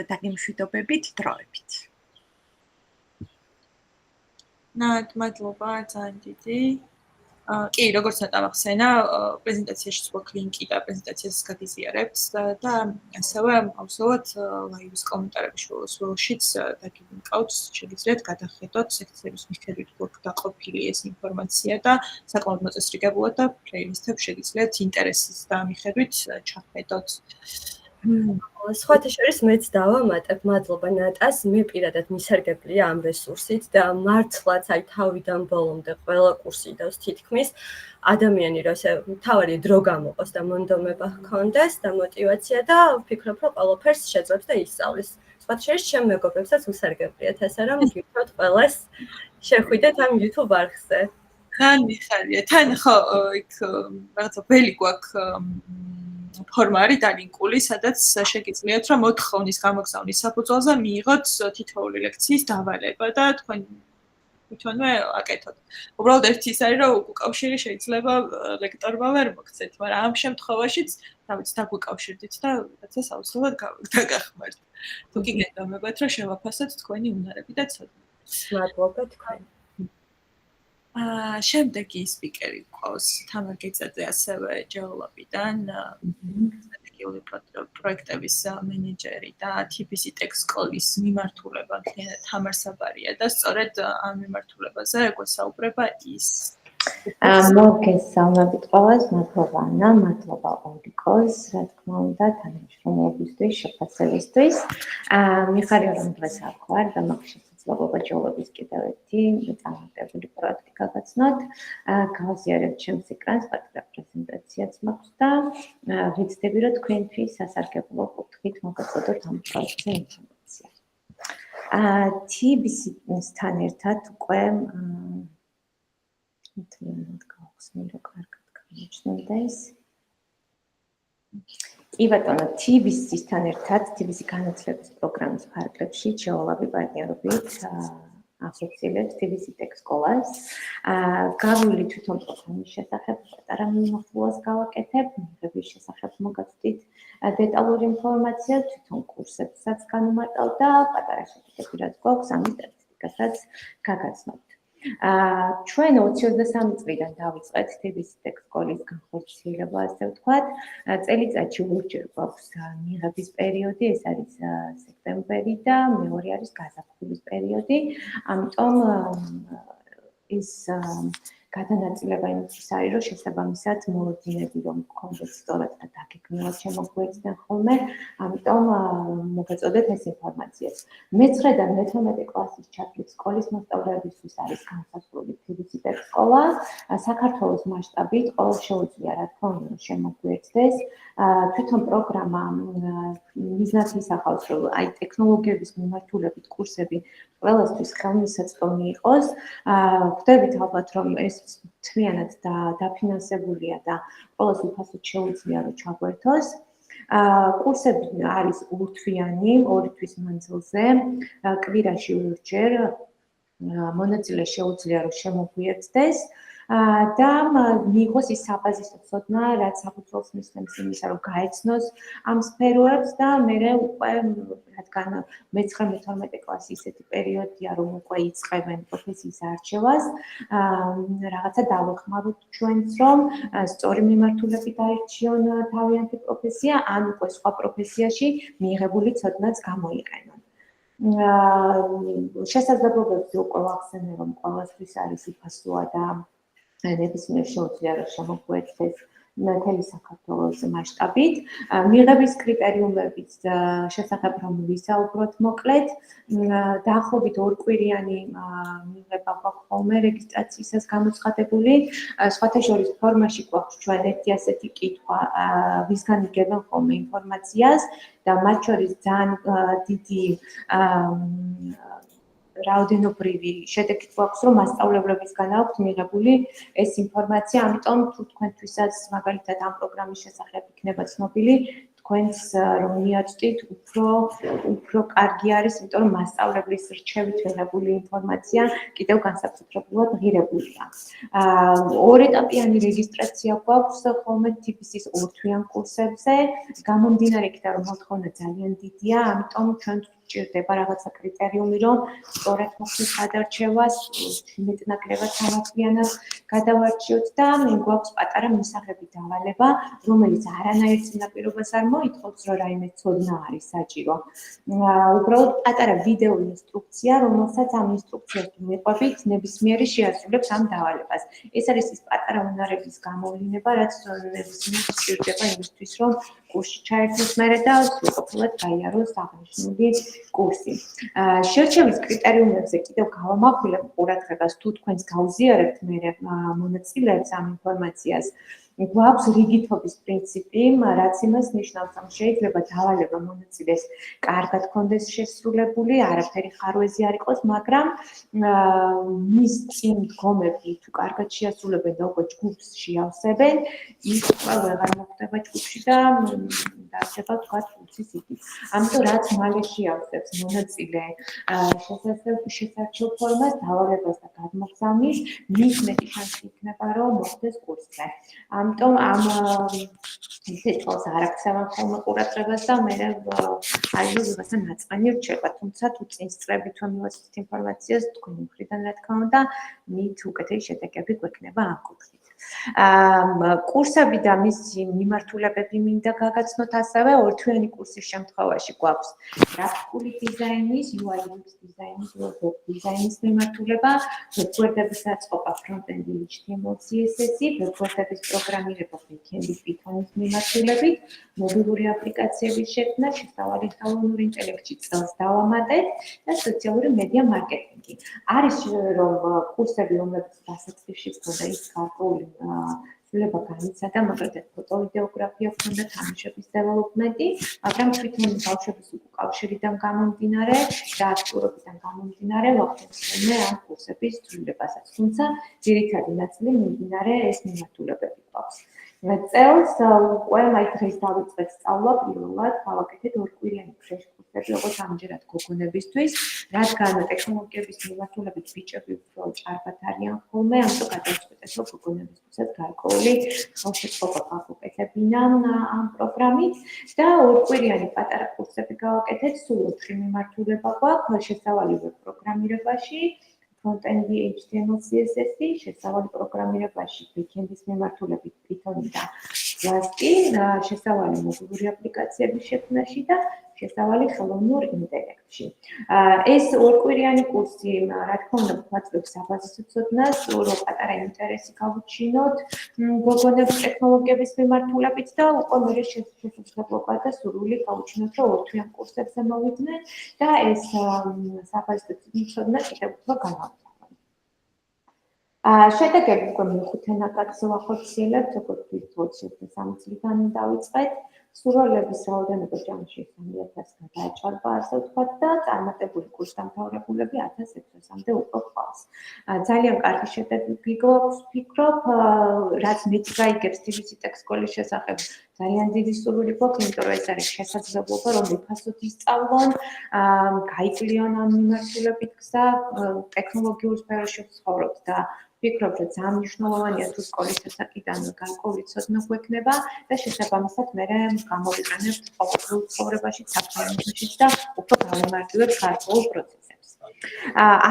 დაგემშვიდობებით დროებით. მადლობა ძალიან დიდი. კი, როგორც ნატავახსენა, პრეზენტაციაში გვაქვს ლინკი და პრეზენტაციას გაგიზიარებთ და ასევე აუცილებლად ლაივის კომენტარების შუაშიც დაგილინკავთ, შეგიძლიათ გადახედოთ სექციების მიხედვით გვაქვს დაყოფილი ეს ინფორმაცია და საკმაოდ მოწესრიგებულად და პლეილისტებს შეგიძლიათ ინტერესის და მიხედვით ჩახედოთ. სხვათა შორის მეც დავამატებ, მადლობა ნატას, მე პირადად მისარგებლია ამ რესურსით და მართლაც აი თავიდან ბოლომდე ყველა კურსი დავს თითქმის ადამიანი რომ ესე თავარი დრო გამოყოს და მონდომება ჰქონდეს და мотиваცია და ვფიქრობ რომ ყველაფერს შეძლებს და ისწავლის. სხვათა შორის ჩემ მეგობრებსაც ვისარგებლიათ ესე რომ გითხრათ ყველას შეხვიდეთ ამ YouTube არხზე. თან მიხარია, თან ხო იქ რაღაცა ბელი გვაქვს ფორმა არის დალინკული, სადაც შეგიძლიათ რომ მოთხოვნის გამოგზავნის საფუძველზე მიიღოთ თითოეული ლექციის დავალება და თქვენ თვითონვე აკეთოთ. უბრალოდ ერთი ის არის, რომ უკავშირი შეიძლება ლექტორმა ვერ მოგცეთ, მაგრამ ამ შემთხვევაშიც დავით დაგვიკავშირდით და რაცას აუცილებლად დაგახმართ. თუ კი გეტომებათ, რომ შევაფასოთ თქვენი უნარები და ცოდნა. მადლობა თქვენ. შემდეგი სპიკერი გვყავს თამარ გეწაძე, ასევე ჯეოლაბიდან, სტრატეგიული პროექტების მენეჯერი და TBC Tech სკოლის მიმართულება თამარ საბარია და სწორედ ამ მიმართულებაზე გვესაუბრება ის. მოგესალმებით ყველას, მადლობა ანა, მადლობა ოლიკოს, რა თქმა უნდა, თანამშრომლობისთვის, შეფასებისთვის. მიხარია რომ დღეს აქ ვარ და მაქვს შესაძლებლობა ჯეოლოგიის კიდევ ერთი წარმატებული პროექტი გაგაცნოთ. გავაზიარებთ ჩემს ეკრანს, პატარა პრეზენტაციაც მაქვს და ვიცდები რომ თქვენთვის სასარგებლო კუთხით მოგაწოდოთ ამ პროექტზე ინფორმაცია. TBC-თან ერთად უკვე მთლიანად გავხსნი რომ კარგად გამოჩნდეს. კი ბატონო, TBC-თან ერთად TBC განათლების პროგრამის ფარგლებში ჯეოლაბი პარტნიორობით ახორციელებს TBC Tech სკოლას. გავლილი თვითონ პროგრამის შესახებ პატარა მიმოხილვას გავაკეთებ, მიღების შესახებ მოგაცდით დეტალური ინფორმაცია, თვითონ კურსებსაც განვმარტავ და პატარა შეფასებები რაც გვაქვს, ამის სტატისტიკასაც გაგაცნობთ. ჩვენ 2023 წლიდან დავიწყეთ TBC Tech სკოლის განხორციელება, ასე ვთქვათ. წელიწადში ორჯერ გვაქვს მიღების პერიოდი, ეს არის სექტემბერი და მეორე არის გაზაფხულის პერიოდი. ამიტომ ის გადანაწილება იმისთვის არის, რომ შესაბამისად მოლოდინები რომ გქონდეთ სწორად და დაგეგმილად შემოგვეცდენ ხოლმე, ამიტომ მოგაწოდეთ ეს ინფორმაციაც. მე-9 და მე-12 კლასის ჩათვლით სკოლის მოსწავლეებისთვის არის განსაზღვრული TBC Tech სკოლა. საქართველოს მასშტაბით ყოველ შეუძლია რა თქმა უნდა შემოგვეცდეს. თვითონ პროგრამა მიზნად ისახავს, რომ აი ტექნოლოგიების მიმართულებით კურსები ყველასთვის ხელმისაწვდომი იყოს. ხვდებით ალბათ, რომ ეს მთლიანად დაფინანსებულია და ყველას უფასოდ შეუძლია რომ ჩაგვერთოს. კურსები არის ორთვიანი, 2 თვის მანძილზე, კვირაში ორჯერ. მონაწილე შეუძლია რომ შემოგვიერთდეს. და მიიღოს ის საბაზისო ცოდნა, რაც საფუძველს მისცემს იმისა, რომ გაეცნოს ამ სფეროებს და მერე უკვე რადგან მე-19 კლასი ისეთი პერიოდია, რომ უკვე იწყებენ პროფესიის არჩევას, რაღაცა დავეხმაროთ ჩვენც, რომ სწორი მიმართულებით დაირჩიონ თავიანთი პროფესია, ან უკვე სხვა პროფესიაში მიიღებული ცოდნაც გამოიყენონ. შესაძლებლობებზე უკვე ვახსენე, რომ ყველასთვის არის უფასოა და ნებისმიერ შეუძლია რომ შემოგვეცეს მთელი საქართველოს მასშტაბით. მიღების კრიტერიუმების შესახებ რომ ვისაუბროთ მოკლედ, დაახლოებით 2 კვირიანი მიღება გვაქვს ხოლმე რეგისტრაციისას გამოცხადებული. სხვათა შორის ფორმაში გვაქვს ჩვენ ერთი ასეთი კითხვა, ვისგან იგებენ ხოლმე ინფორმაციას და მათ შორის ძალიან დიდი რაოდენობრივი შედეგი გვაქვს, რომ მასწავლებლებისგან აქვთ მიღებული ეს ინფორმაცია, ამიტომ თუ თქვენთვისაც მაგალითად ამ პროგრამის შესახებ იქნება ცნობილი, თქვენს რომ მიაწვდით, უფრო კარგი არის, იმიტომ რომ მასწავლებლის რჩევით მიღებული ინფორმაცია კიდევ განსაკუთრებულად ღირებულია. 2 ეტაპიანი რეგისტრაცია გვაქვს ხოლმე TBC-ის 2 თვიან კურსებზე, გამომდინარე იქიდან რომ მოთხოვნა ძალიან დიდია, ამიტომ ჩვენ ჭირდება რაღაცა კრიტერიუმი, რომ სწორად მოხდეს გადარჩევას, მეტნაკლებად სამართლიანად გადავარჩიოთ და გვაქვს პატარა მისაღები დავალება, რომელიც არანაირ წინაპირობას არ მოითხოვს, რომ რაიმე ცოდნა არის საჭირო. უბრალოდ პატარა ვიდეო ინსტრუქცია, რომელსაც ამ ინსტრუქციას მიყვებით, ნებისმიერი შეასრულებს ამ დავალებას. ეს არის ის პატარა უნარების გამოვლინება, რაც ნებისმიერს სჭირდება იმისთვის, რომ კურსში ჩაერთოს მერე და სრულყოფილად გაიაროს აღნიშნული კურსი. შერჩევის კრიტერიუმებზე კიდევ გავამახვილებ ყურადღებას, თუ თქვენს გაუზიარებთ მერე მონაწილეებს ამ ინფორმაციას. გვაქვს რიგითობის პრინციპი, რაც იმას ნიშნავს, რომ შეიძლება დავალება მონაწილეს კარგად ჰქონდეს შესრულებული, არაფერი ხარვეზი არ იყოს, მაგრამ მის წინ მდგომები თუ კარგად შეასრულებენ და უკვე ჯგუფს შეავსებენ, ის უკვე ვეღარ მოხდება ჯგუფში და დადება თქვა კურსის იქით. ამიტომ რაც მალე შეავსებს მონაწილე შესარჩევ ფორმას, დავალებას და გადმოგზავნის, მის მეტი შანსი იქნება, რომ მოხდეს კურსზე. ამიტომ ამ ისეთ წყალს არ აქცევენ ხოლმე ყურადღებას და მე აიღო ვიღაცა ნაწყანი რჩება, თუმცა თუ წინ სწრებით რომ მივაწვდით ინფორმაციას თქვენი მხრიდან რა თქმა უნდა, მით უკეთესი შედეგები გვექნება ამ კუთხით. კურსები და მისი მიმართულებები მინდა გაგაცნოთ ასევე 2 თვიანი კურსის შემთხვევაში გვაქვს გრაფიკული დიზაინის, UI UX დიზაინის, web დიზაინის მიმართულება, ვებგვერდების აწყობა front-end HTML CSS, ვებგვერდების პროგრამირება back-end Python-ის მიმართულებით, მობილური აპლიკაციების შექმნა, შესავალი ხელოვნური ინტელექტი წელს დავამატეთ და სოციალური მედია მარკეტინგი. არის რომ კურსები, რომლებიც დასაწყისში გქონდა ის გარკვეული ცვლილება განიცადა, მაგალითად ფოტოვიდეოგრაფია გქონდა, თამაშების დეველოპმენტი, მაგრამ თვითონ ბავშვების უკავშირიდან გამომდინარე და აქტიურობიდან გამომდინარე ვახდენს ხოლმე ამ კურსების ცვლილებას. თუმცა ძირითადი ნაწილი მიმდინარე ეს მიმართულებები გვაქვს. წელს უკვე მაინც დღეს დავიწყეთ სწავლა პირველად, გავაკეთეთ 2 კვირიანი ფრეშ კურსები, როგორც ამჯერად გოგონებისთვის, რადგან ტექნოლოგიების მიმართულებით ბიჭები უფრო ჭარბად არიან ხოლმე, ამიტომ გადავწყვეტეთ, რომ გოგონებისთვისაც გარკვეული ხელშეწყობა გავუკეთებინა ამ პროგრამით და 2 კვირიანი პატარა კურსები გავაკეთეთ, სულ 4 მიმართულება გვაქვს, შესავალი ვებ პროგრამირებაში, front-end HTML CSS, შესავალი პროგრამირებაში, back-end-ის მიმართულებით Python-ი და Rust-ი, შესავალი მობილური აპლიკაციების შექმნაში და შესავალი ხელოვნურ ინტელექტში. ეს 2 კვირიანი კურსი, რა თქმა უნდა, გვაძლევს საბაზისო ცოდნას, რომ პატარა ინტერესი გავუჩინოთ გოგონებს ტექნოლოგიების მიმართულებით და უკვე მერე შესაძლებლობა და სურვილი გავუჩინოთ, რომ 2 თვიან კურსებზე მოვიდნენ და ეს საბაზისო ცოდნა კიდევ უფრო განავთვალოთ. შედეგები უკვე მე-5 ნაკადს ვახორციელებთ, როგორც ვთქვით, 2003 წლიდან დავიწყეთ. სურვილების რაოდენობა ჯამში 3000-ს გადააჭარბა, ასე ვთქვათ და წარმატებული კურსდამთავრებულები 1600-მდე უკვე ყავს. ძალიან კარგი შედეგი გვაქვს, ვფიქრობ, რაც მეტი გაიგებს TBC ტექ სკოლის შესახებ, ძალიან დიდი სურვილი გვაქვს, იმიტომ რომ ეს არის შესაძლებლობა, რომ უფასოდ ისწავლონ, გაიკვლიონ ამ მიმართულებით გზა, ტექნოლოგიურ სფეროში ვცხოვრობთ და ვფიქრობ, რომ ძალიან მნიშვნელოვანია თუ სკოლის ასაკიდანვე გარკვეული ცოდნა გვექნება და შესაბამისად მე გამოვიყენებთ ყოველდღიურ ცხოვრებაში, საქმიანობაშიც და უფრო გავემართებთ გარკვეულ პროცესებს.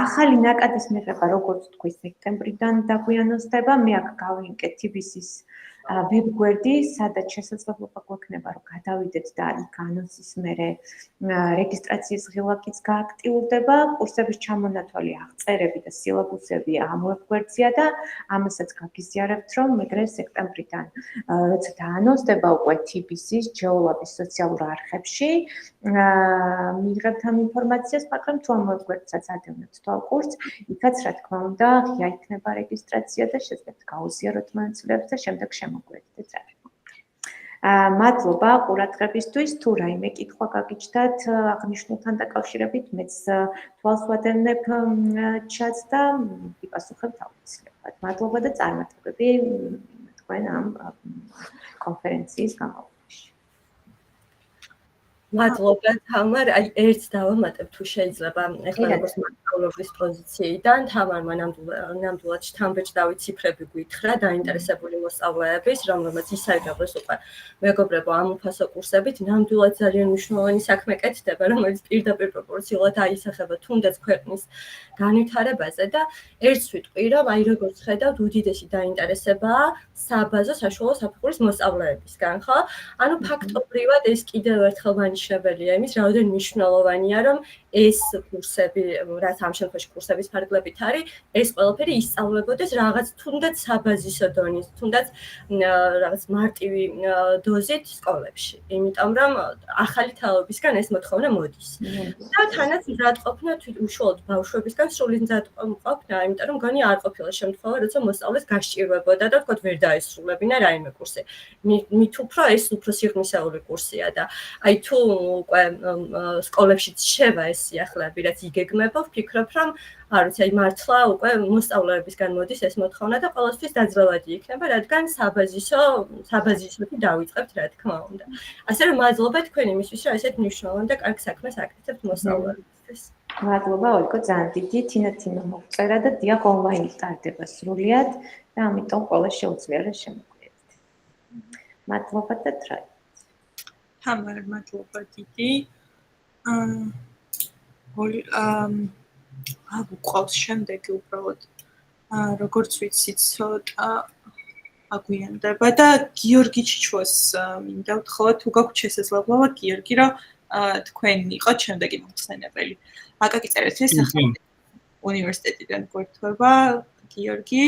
ახალი ნაკადის მიღება, როგორც თქვი, სექტემბრიდან დაგვიანოსდება, მე აქ გავინკეთ TBC-ის ვებგვერდი, სადაც შესაძლებლობა გვექნება, რომ გადავიდეთ და იქ ანონსის მერე რეგისტრაციის ღილაკიც გააქტიურდება, კურსების ჩამონათვალი, აღწერები და სილაბუსები ამ ვებგვერდზეა და ამასაც გაგიზიარებთ, რომ მეგრე სექტემბრიდან, როცა დაანონსდება უკვე TBC-ის GeoLab-ის სოციალურ არხებში, მიიღებთ ამ ინფორმაციას, მაგრამ თუ ამ ვებგვერდსაც ადევნებთ თვალ კურსს, იქაც რა თქმა უნდა, ღია იქნება რეგისტრაცია და შეძლებთ გაუზიაროთ მონაცვლეებს და შემდეგ შემოგვიერთდეთ რა. მადლობა ყურადღებისთვის, თუ რაიმე კითხვა გაგიჩნდათ აღნიშნულთან დაკავშირებით, მეც თვალს ვადევნებ ჩატს და ვიპასუხებთ აუცილებლად. მადლობა და წარმატებები თქვენ ამ კონფერენციის გამავლობაში. მადლობა თამარ, აი ერთ დავამატებ თუ შეიძლება, ეხლა როგორც მასწავლებლის პოზიციიდან თამარმა ნამდვილად შთამბეჭდავი ციფრები გვითხრა დაინტერესებული მოსწავლეების, რომელმაც ისარგებლეს უკვე მეგობრებო ამ უფასო კურსებით, ნამდვილად ძალიან მნიშვნელოვანი საქმე კეთდება, რომელიც პირდაპირ პროპორციულად აისახება თუნდაც ქვეყნის განვითარებაზე და ერთ ვიტყვი, რომ აი როგორც ხედავთ, უდიდესი დაინტერესებაა საბაზო საშუალო საფეხურის მოსწავლეებისგან, ხო? ანუ ფაქტობრივად ეს კიდევ ერთხელ მანიშნებელია იმის, რაოდენ მნიშვნელოვანია, რომ ეს კურსები, რაც ამ შემთხვევაში კურსების ფარგლებით არის, ეს ყველაფერი ისწავლებოდეს რაღაც თუნდაც საბაზისო დონის, თუნდაც რაღაც მარტივი დოზით სკოლებში. იმიტომ რომ ახალი თაობისგან ეს მოთხოვნა მოდის. და თანაც მზადყოფნა უშუალოდ ბავშვებისგან სრული მზადყოფნა, იმიტომ რომ გონი არ ყოფილა შემთხვევა, როცა მოსწავლეს გასჭირვებოდა და თქო ვერ დაესრულებინა რაიმე კურსი. მით უფრო ეს უფრო სიღრმისეული კურსია და აი თუ უკვე სკოლებშიც შევა ეს სიახლეები, რაც იგეგმება, ვფიქრობ, რომ არ ვიცი, აი მართლა უკვე მოსწავლეებისგან მოდის ეს მოთხოვნა და ყველასთვის დაძლევადი იქნება, რადგან საბაზისოთი დავიწყებთ, რა თქმა უნდა. ასე რომ მადლობა თქვენ იმისთვის, რომ ესეთ მნიშვნელოვან და კარგ საქმეს აკეთებთ მოსწავლეებისთვის. მადლობა ოლიკო, ძალიან დიდი თინა მოგწერა და დიახ ონლაინი სტარტდება სრულიად და ამიტომ ყველა შეუძლია რა შემოგვიერთდეთ. მადლობა და ტრაი. თამარ, მადლობა დიდი. გვყავს შემდეგი უბრალოდ როგორც ვიცი ცოტა აგვიანდება და გიორგი ჩიჩვას მინდა ვთხოვოთ, თუ გაქვთ შესაძლებლობა გიორგი, რომ თქვენ იყოთ შემდეგი მომხსენებელი. აკაკი წერეთლის სახელმწიფო უნივერსიტეტიდან გვერდება გიორგი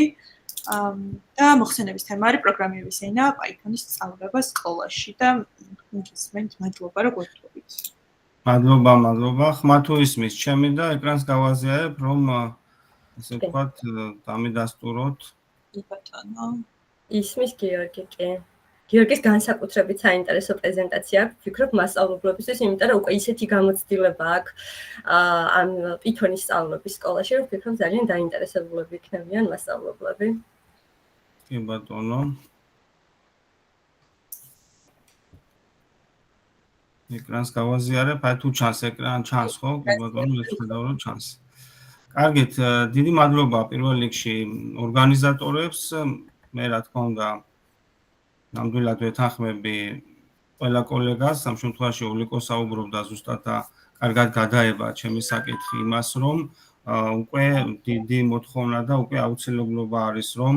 და მოხსენების თემა არის პროგრამირების ენა Python-ის სწავლება სკოლაში და გისმენთ, მადლობა რომ გვერდებით. მადლობა. ხმა თუ ისმის ჩემი და ეკრანს გავაზიარებ, რომ ესე ვთქვათ, დამიდასტუროთ. კი ბატონო. ისმის გიორგი კი. გიორგის განსაკუთრებით საინტერესო პრეზენტაცია აქვს, ვფიქრობ მასწავლებლობისთვის, იმიტომ რომ უკვე ისეთი გამოცდილება აქვს ამ Python-ის სწავლების სკოლაში, რომ ვფიქრობ ძალიან დაინტერესებულები იქნებიან მასწავლებლები. კი ბატონო. ეკრანს გავაზიარებ, აი თუ ჩანს ეკრანი, ჩანს ხო? კი ბატონო, ეს ხედავ რომ ჩანს. კარგით, დიდი მადლობა პირველ რიგში ორგანიზატორებს, მე რა თქმა უნდა ნამდვილად ვეთანხმები ყველა კოლეგას, ამ შემთხვევაში ოლიკო საუბრობდა ზუსტად და კარგად გადაება ჩემი საკითხი იმას, რომ უკვე დიდი მოთხოვნა და უკვე აუცილებლობა არის, რომ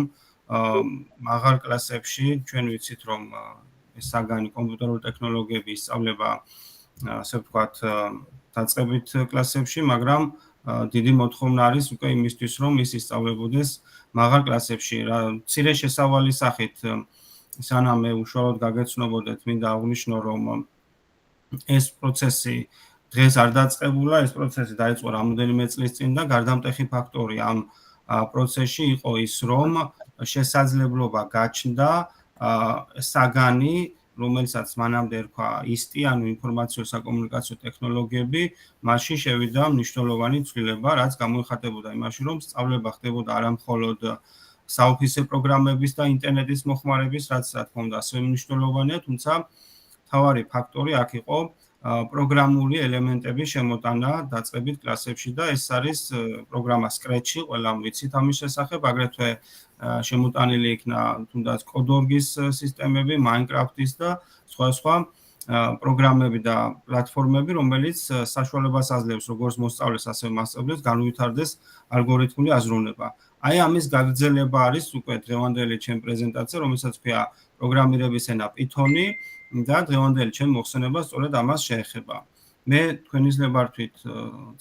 მაღალ კლასებში ჩვენ ვიცით, რომ ეს საგანი კომპიუტერული ტექნოლოგიები ისწავლება, ასე ვთქვათ, დაწყებით კლასებში, მაგრამ დიდი მოთხოვნა არის უკვე იმისთვის, რომ ის ისწავლებოდეს მაღალ კლასებში. მცირე შესავალი სახით სანამ მე უშუალოდ გაგეცნობოდეთ, მინდა აღვნიშნო, რომ ეს პროცესი დღეს არ დაწყებულა, ეს პროცესი დაიწყო რამოდენიმე წლის წინ და გარდამტეხი ფაქტორი ამ პროცესში იყო ის, რომ შესაძლებლობა გაჩნდა საგანი, რომელსაც მანამდე ერქვა IST, ანუ ინფორმაციო-საკომუნიკაციო ტექნოლოგიები, მასში შევიდა მნიშვნელოვანი ცვლილება, რაც გამოიხატებოდა იმაში, რომ სწავლება ხდებოდა არა მხოლოდ საოფისე პროგრამების და ინტერნეტის მოხმარების, რაც რა თქმა უნდა ასევე მნიშვნელოვანია, თუმცა მთავარი ფაქტორი აქ იყო პროგრამული ელემენტების შემოტანა დაწყებით კლასებში და ეს არის პროგრამა Scratch-ი, ყველამ ვიცით ამის შესახებ, აგრეთვე შემოტანილი იქნა თუნდაც Codorg-ის სისტემები, Minecraft-ის და სხვა პროგრამები და პლატფორმები, რომელიც საშუალებას აძლევს როგორც მოსწავლეს, ასევე მასწავლებლებს განუვითარდეს ალგორითმული აზროვნება. აი ამის გაგრძელება არის უკვე დღევანდელი ჩემი პრეზენტაცია, რომელსაც ქვია პროგრამირების ენა Python-ი და დღევანდელი ჩემი მოხსენება სწორედ ამას შეეხება. მე თქვენისლებმა ვთვით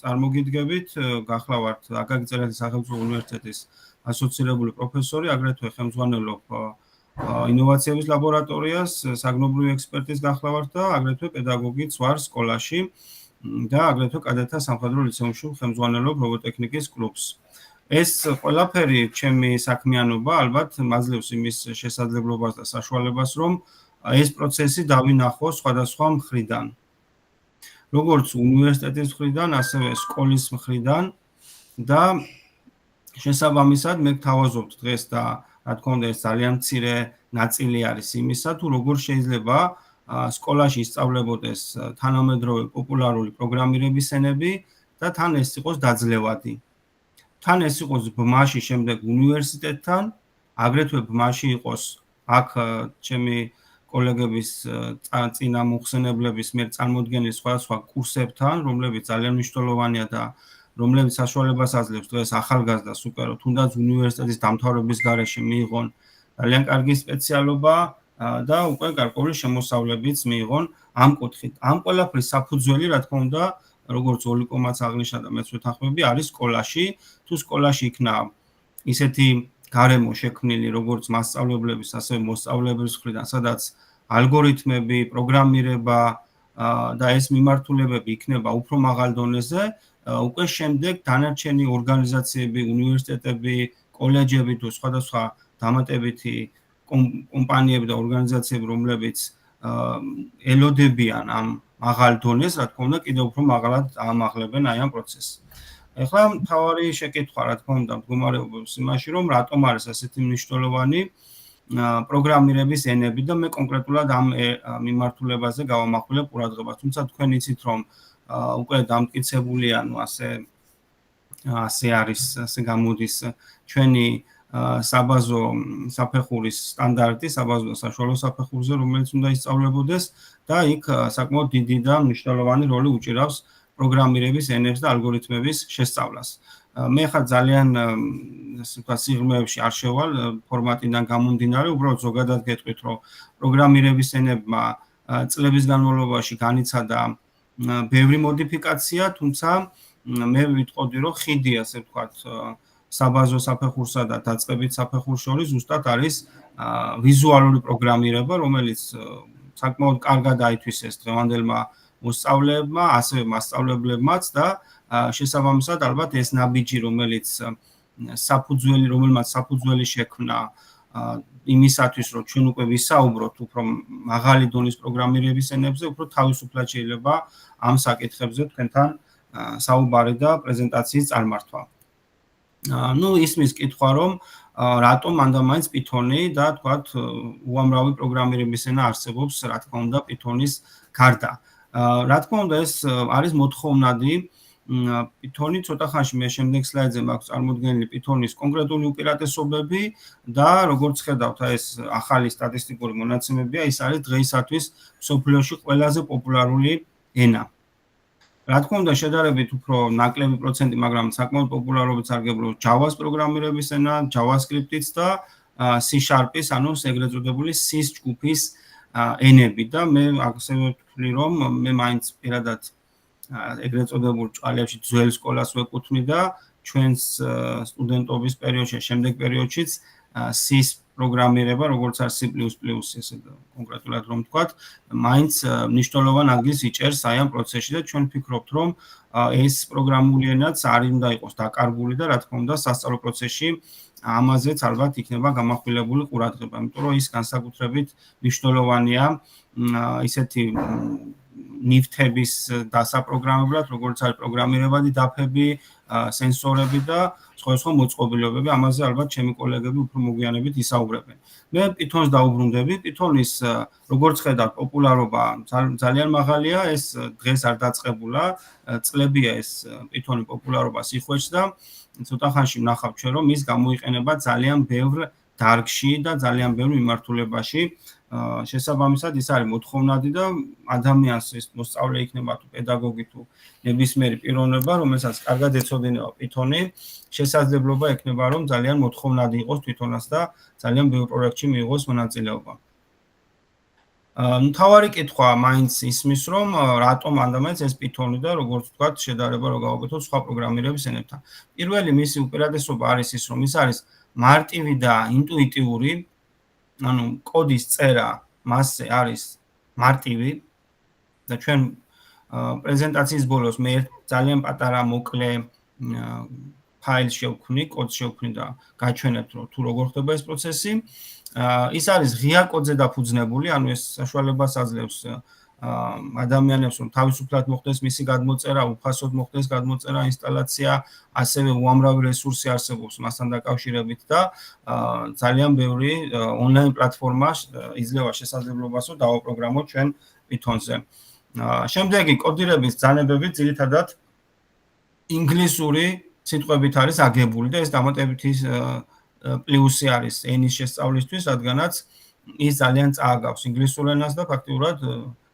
წარმოგიდგებით, გახლავართ აკაკი წერეთლის სახელმწიფო უნივერსიტეტის ასოცირებული პროფესორი, აგრეთვე ხელმძღვანელობ ინოვაციების ლაბორატორიას, საგნობრივი ექსპერტის გახლავართ და აგრეთვე პედაგოგიც ვარ სკოლაში და აგრეთვე კადეტთა სამხედრო ლიცეუმში ხელმძღვანელობ რობოტექნიკის კლუბს. ეს ყველაფერი ჩემი საქმიანობა ალბათ მაძლევს იმის შესაძლებლობას და საშუალებას, რომ ეს პროცესი დავინახო სხვადასხვა მხრიდან. როგორც უნივერსიტეტის მხრიდან, ასევე სკოლის მხრიდან და შესაბამისად მე გთავაზობთ დღეს და რა თქმა უნდა ეს ძალიან მცირე ნაწილი არის იმისა, თუ როგორ შეიძლება სკოლაში ისწავლებოდეს თანამედროვე პოპულარული პროგრამირების ენები და თან ეს იყოს დაძლევადი. თან ეს იყოს ბმაში შემდეგ უნივერსიტეტთან, აგრეთვე ბმაში იყოს აქ ჩემი კოლეგების წინა მოხსენებლების მიერ წარმოდგენილი სხვადასხვა კურსებთან, რომლებიც ძალიან მნიშვნელოვანია და რომლებიც საშუალებას აძლევს დღეს ახალგაზრდას უკვე რომ თუნდაც უნივერსიტეტის დამთავრების გარეშე მიიღონ ძალიან კარგი სპეციალობა და უკვე გარკვეული შემოსავლებიც მიიღონ ამ კუთხით. ამ ყველაფრის საფუძველი, რა თქმა უნდა, როგორც ოლიკომაც აღნიშნა და მეც ვეთანხმები, არის სკოლაში. თუ სკოლაში იქნა ისეთი გარემო შექმნილი, როგორც მასწავლებლების, ასევე მოსწავლეების მხრიდან, სადაც ალგორითმები, პროგრამირება და ეს მიმართულებები იქნება უფრო მაღალ დონეზე, უკვე შემდეგ დანარჩენი ორგანიზაციები, უნივერსიტეტები, კოლეჯები თუ სხვადასხვა დამატებითი კომპანიები და ორგანიზაციები, რომლებიც ელოდებიან ამ მაღალ დონეს, რა თქმა უნდა, კიდევ უფრო მაღალად აამაღლებენ აი ამ პროცესს. ეხლა მთავარი შეკითხვა, რა თქმა უნდა, მდგომარეობს იმაში, რომ რატომ არის ასეთი მნიშვნელოვანი პროგრამირების ენები და მე კონკრეტულად ამ მიმართულებაზე გავამახვილებ ყურადღებას. თუმცა თქვენ იცით, რომ უკვე დამტკიცებულია, ასე არის, ასე გამოდის ჩვენი საბაზო საფეხურის სტანდარტი, საბაზო და საშუალო საფეხურზე, რომელიც უნდა ისწავლებოდეს და იქ საკმაოდ დიდი და მნიშვნელოვანი როლი უჭირავს პროგრამირების ენებს და ალგორითმების შესწავლას. მე ხა ძალიან სიღრმეებში არ შევალ ფორმატიდან გამომდინარე, უბრალოდ ზოგადად გეტყვით, რომ პროგრამირების ენებმა წლების განმავლობაში განიცადა ბევრი მოდიფიკაცია, თუმცა მე ვიტყოდი, რომ ხიდი, ასე ვთქვათ, საბაზო საფეხურსა და დაწყებით საფეხურს შორის ზუსტად არის ვიზუალური პროგრამირება, რომელიც საკმაოდ კარგად აითვისეს დღევანდელმა მოსწავლეებმა, ასევე მასწავლებლებმაც და შესაბამისად ალბათ ეს ნაბიჯი, რომელმაც საფუძველი შექმნა იმისათვის, რომ ჩვენ უკვე ვისაუბროთ უფრო მაღალი დონის პროგრამირების ენებზე, უფრო თავისუფლად შეიძლება ამ საკითხებზე თქვენთან საუბარი და პრეზენტაციის წარმართვა. ისმის კითხვა, რომ რატომ მანდამაინც Python-ი და თქვათ უამრავი პროგრამირების ენა არსებობს, რა თქმა უნდა, Python-ის გარდა. რა თქმა უნდა, ეს არის მოთხოვნადი. Python-ი ცოტა ხანში მე შემდეგ სლაიდზე მაქვს წარმოდგენილი Python-ის კონკრეტული უპირატესობები და როგორც ხედავთ, ეს ახალი სტატისტიკური მონაცემებია, ის არის დღეისათვის მსოფლიოში ყველაზე პოპულარული ენა. რა თქმა უნდა, შედარებით უფრო ნაკლები პროცენტი, მაგრამ საკმაოდ პოპულარობით სარგებლობს Java-ს პროგრამირების ენა, JavaScript-იც და C#-ის, ანუ ეგრეთ წოდებული C-ს ჯგუფის ენები და მე ასევე ვთვლი, რომ მე მაინც პირადად ეგრეთ წოდებულ ჭალებში ძველ სკოლას ვეკუთვნი და ჩვენს სტუდენტობის პერიოდში, შემდეგ პერიოდშიც C-ს პროგრამირება, როგორც არის C++, ესე კონკრეტულად რომ ვთქვათ, მაინც მნიშვნელოვან ადგილს იჭერს აი ამ პროცესში და ჩვენ ვფიქრობთ, რომ ეს პროგრამული ენაც არ უნდა იყოს დაკარგული და რა თქმა უნდა, სასწავლო პროცესში ამაზეც ალბათ იქნება გამახვილებული ყურადღება, იმიტომ რომ ის განსაკუთრებით მნიშვნელოვანია ისეთი ნივთების დასაპროგრამებლად, როგორც არის პროგრამირებადი დაფები, სენსორები და სხვა მოწყობილობები, ამაზე ალბათ ჩემი კოლეგები უფრო მოგვიანებით ისაუბრებენ. მე Python-ს დაუბრუნდები, Python-ის როგორც ხედავთ, პოპულარობა ძალიან მაღალია, ეს დღეს არ დაწყებულა, წლებია ეს Python-ი პოპულარობას იხვეჭს და ცოტა ხანში ვნახავთ ჩვენ, რომ ის გამოიყენება ძალიან ბევრ დარგში და ძალიან ბევრ მიმართულებაში. შესაბამისად ის არის მოთხოვნადი და ადამიანს ეს მოსწავლე იქნება თუ პედაგოგი თუ ნებისმიერი პიროვნება, რომელსაც კარგად ეცოდინება Python-ი, შესაძლებლობა ექნება, რომ ძალიან მოთხოვნადი იყოს თვითონაც და ძალიან ბევრ პროექტში მიიღოს მონაწილეობა. მთავარი კითხვა მაინც ისმის, რომ რატომ ანდამაინც ეს Python-ი და როგორც ვთქვათ, შედარება რო გავაკეთოთ სხვა პროგრამირების ენებთან. პირველი მისი უპირატესობა არის ის, რომ ის არის მარტივი და ინტუიტიური, ანუ კოდის წერა მასზე არის მარტივი და ჩვენ პრეზენტაციის ბოლოს მე ძალიან პატარა მოკლე ფაილს შევქმნი, კოდს შევქმნი და გაჩვენებთ, რომ თუ როგორ ხდება ეს პროცესი. ის არის ღია კოდზე დაფუძნებული, ანუ ეს საშუალებას აძლევს ადამიანებს, რომ თავისუფლად მოხდეს მისი გადმოწერა, უფასოდ მოხდეს გადმოწერა, ინსტალაცია, ასევე უამრავი რესურსი არსებობს მასთან დაკავშირებით და ძალიან ბევრი ონლაინ პლატფორმა იძლევა შესაძლებლობას, რომ დავაპროგრამოთ ჩვენ Python-ზე. შემდეგი კოდირების ბრძანებები ძირითადად ინგლისური სიტყვებით არის აგებული და ეს დამატებითი პლუსი არის ენის შესწავლისთვის, რადგანაც ის ძალიან წააგავს ინგლისურ ენას და ფაქტიურად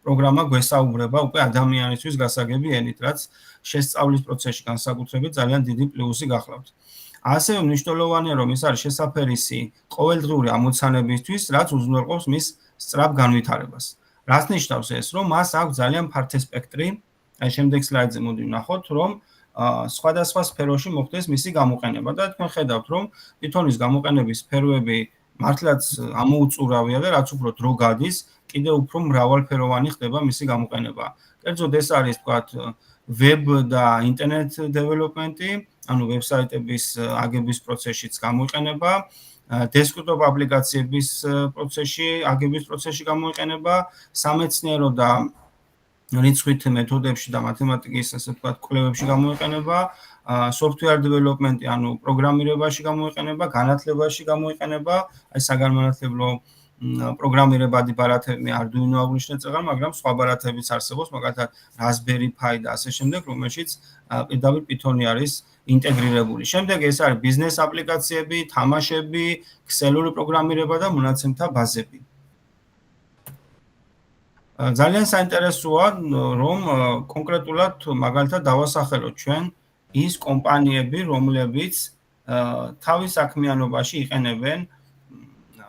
პროგრამა გვესაუბრება უკვე ადამიანისთვის გასაგები ენით, რაც შესწავლის პროცესში განსაკუთრებით ძალიან დიდი პლუსი გახლავთ. ასევე მნიშვნელოვანია, რომ ის არის შესაფერისი ყოველდღიური ამოცანებისთვის, რაც უზრუნველყოფს მის სწრაფ განვითარებას. რაც ნიშნავს ეს, რომ მას აქვს ძალიან ფართე სპექტრი, აი შემდეგ სლაიდზე მოდი ვნახოთ, რომ სხვადასხვა სფეროში მოხდეს მისი გამოყენება და თქვენ ხედავთ, რომ Python-ის გამოყენების სფეროები მართლაც ამოუწურავია და რაც უფრო დრო გადის, კიდევ უფრო მრავალფეროვანი ხდება მისი გამოყენება. კერძოდ ეს არის, ვთქვათ, ვებ და ინტერნეტ დეველოპმენტი, ანუ ვებსაიტების აგების პროცესშიც გამოიყენება, დესკტოპ აპლიკაციების პროცესში, აგების პროცესში გამოიყენება, სამეცნიერო და რიცხვით მეთოდებში და მათემატიკის, ასე ვთქვათ, კვლევებში გამოიყენება, software development-ი, ანუ პროგრამირებაში გამოიყენება, განათლებაში გამოიყენება, აი საგანმანათლებლო პროგრამირებადი ბარათები Arduino აღნიშნეთ წეგან, მაგრამ სხვა ბარათებიც არსებობს, მაგალითად Raspberry Pi და ასე შემდეგ, რომელშიც პირდაპირ Python-ი არის ინტეგრირებული. შემდეგ ეს არის ბიზნეს აპლიკაციები, თამაშები, ქსელური პროგრამირება და მონაცემთა ბაზები. ძალიან საინტერესოა, რომ კონკრეტულად მაგალითად დავასახელოთ ჩვენ ის კომპანიები, რომლებიც თავის საქმიანობაში იყენებენ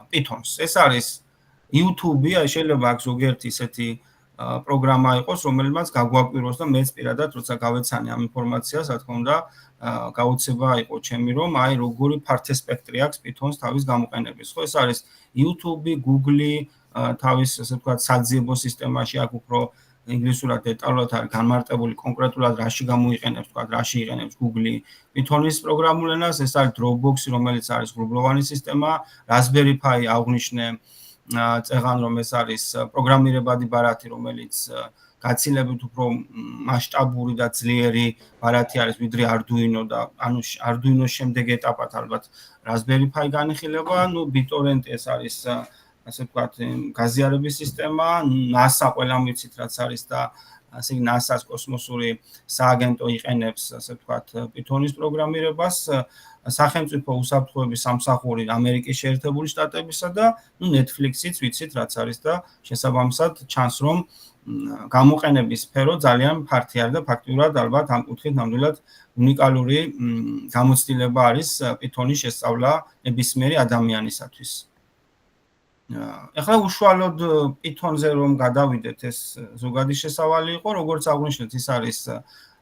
Python-ს. ეს არის YouTube-ი, აი შეიძლება აქ ზოგიერთი ისეთი პროგრამა იყოს, რომელმაც გაგვაკვიროს და მეც პირადად როცა გავეცანი ამ ინფორმაციას, რა თქმა უნდა, გაუცება იყო ჩემი, რომ აი როგორი ფართე სპექტრი აქვს Python-ს თავის გამოყენების. ხო, ეს არის YouTube-ი, Google-ი, თავის, ასე ვთქვათ, საძიებო სისტემაში აქ უფრო ინგლისურად დეტალურად არის განმარტებული კონკრეტულად რაში გამოიყენებს, ვთქვათ, რაში იყენებს Google-ი Python-ის პროგრამულ ენას, ეს არის Dropbox-ი, რომელიც არის ღრუბლოვანი სისტემა, Raspberry Pi აღნიშნე წეგან, რომ ეს არის პროგრამირებადი ბარათი, რომელიც გაცილებით უფრო მასშტაბური და ძლიერი ბარათი არის, ვიდრე Arduino და ანუ Arduino-ს შემდეგ ეტაპად ალბათ Raspberry Pi განიხილება, ну BitTorrent ეს არის ასე ვთქვათ, გაზიარების სისტემა, NASA ყველამ ვიცით, რაც არის და ასე NASA-ს კოსმოსური სააგენტო იყენებს, ასე ვთქვათ, Python-ის პროგრამირებას, სახელმწიფო უსაფრთხოების სამსახური ამერიკის შეერთებული შტატებისა და Netflix-იც ვიცით, რაც არის და შესაბამისად ჩანს, რომ გამოყენების სფერო ძალიან ფართი არის და ფაქტიურად ალბათ ამ კუთხით ნამდვილად უნიკალური გამოცდილება არის Python-ის შესწავლა ნებისმიერი ადამიანისათვის. ეხლა უშუალოდ Python-ზე რომ გადავიდეთ, ეს ზოგადი შესავალი იყო, როგორც აღნიშნეთ, ის არის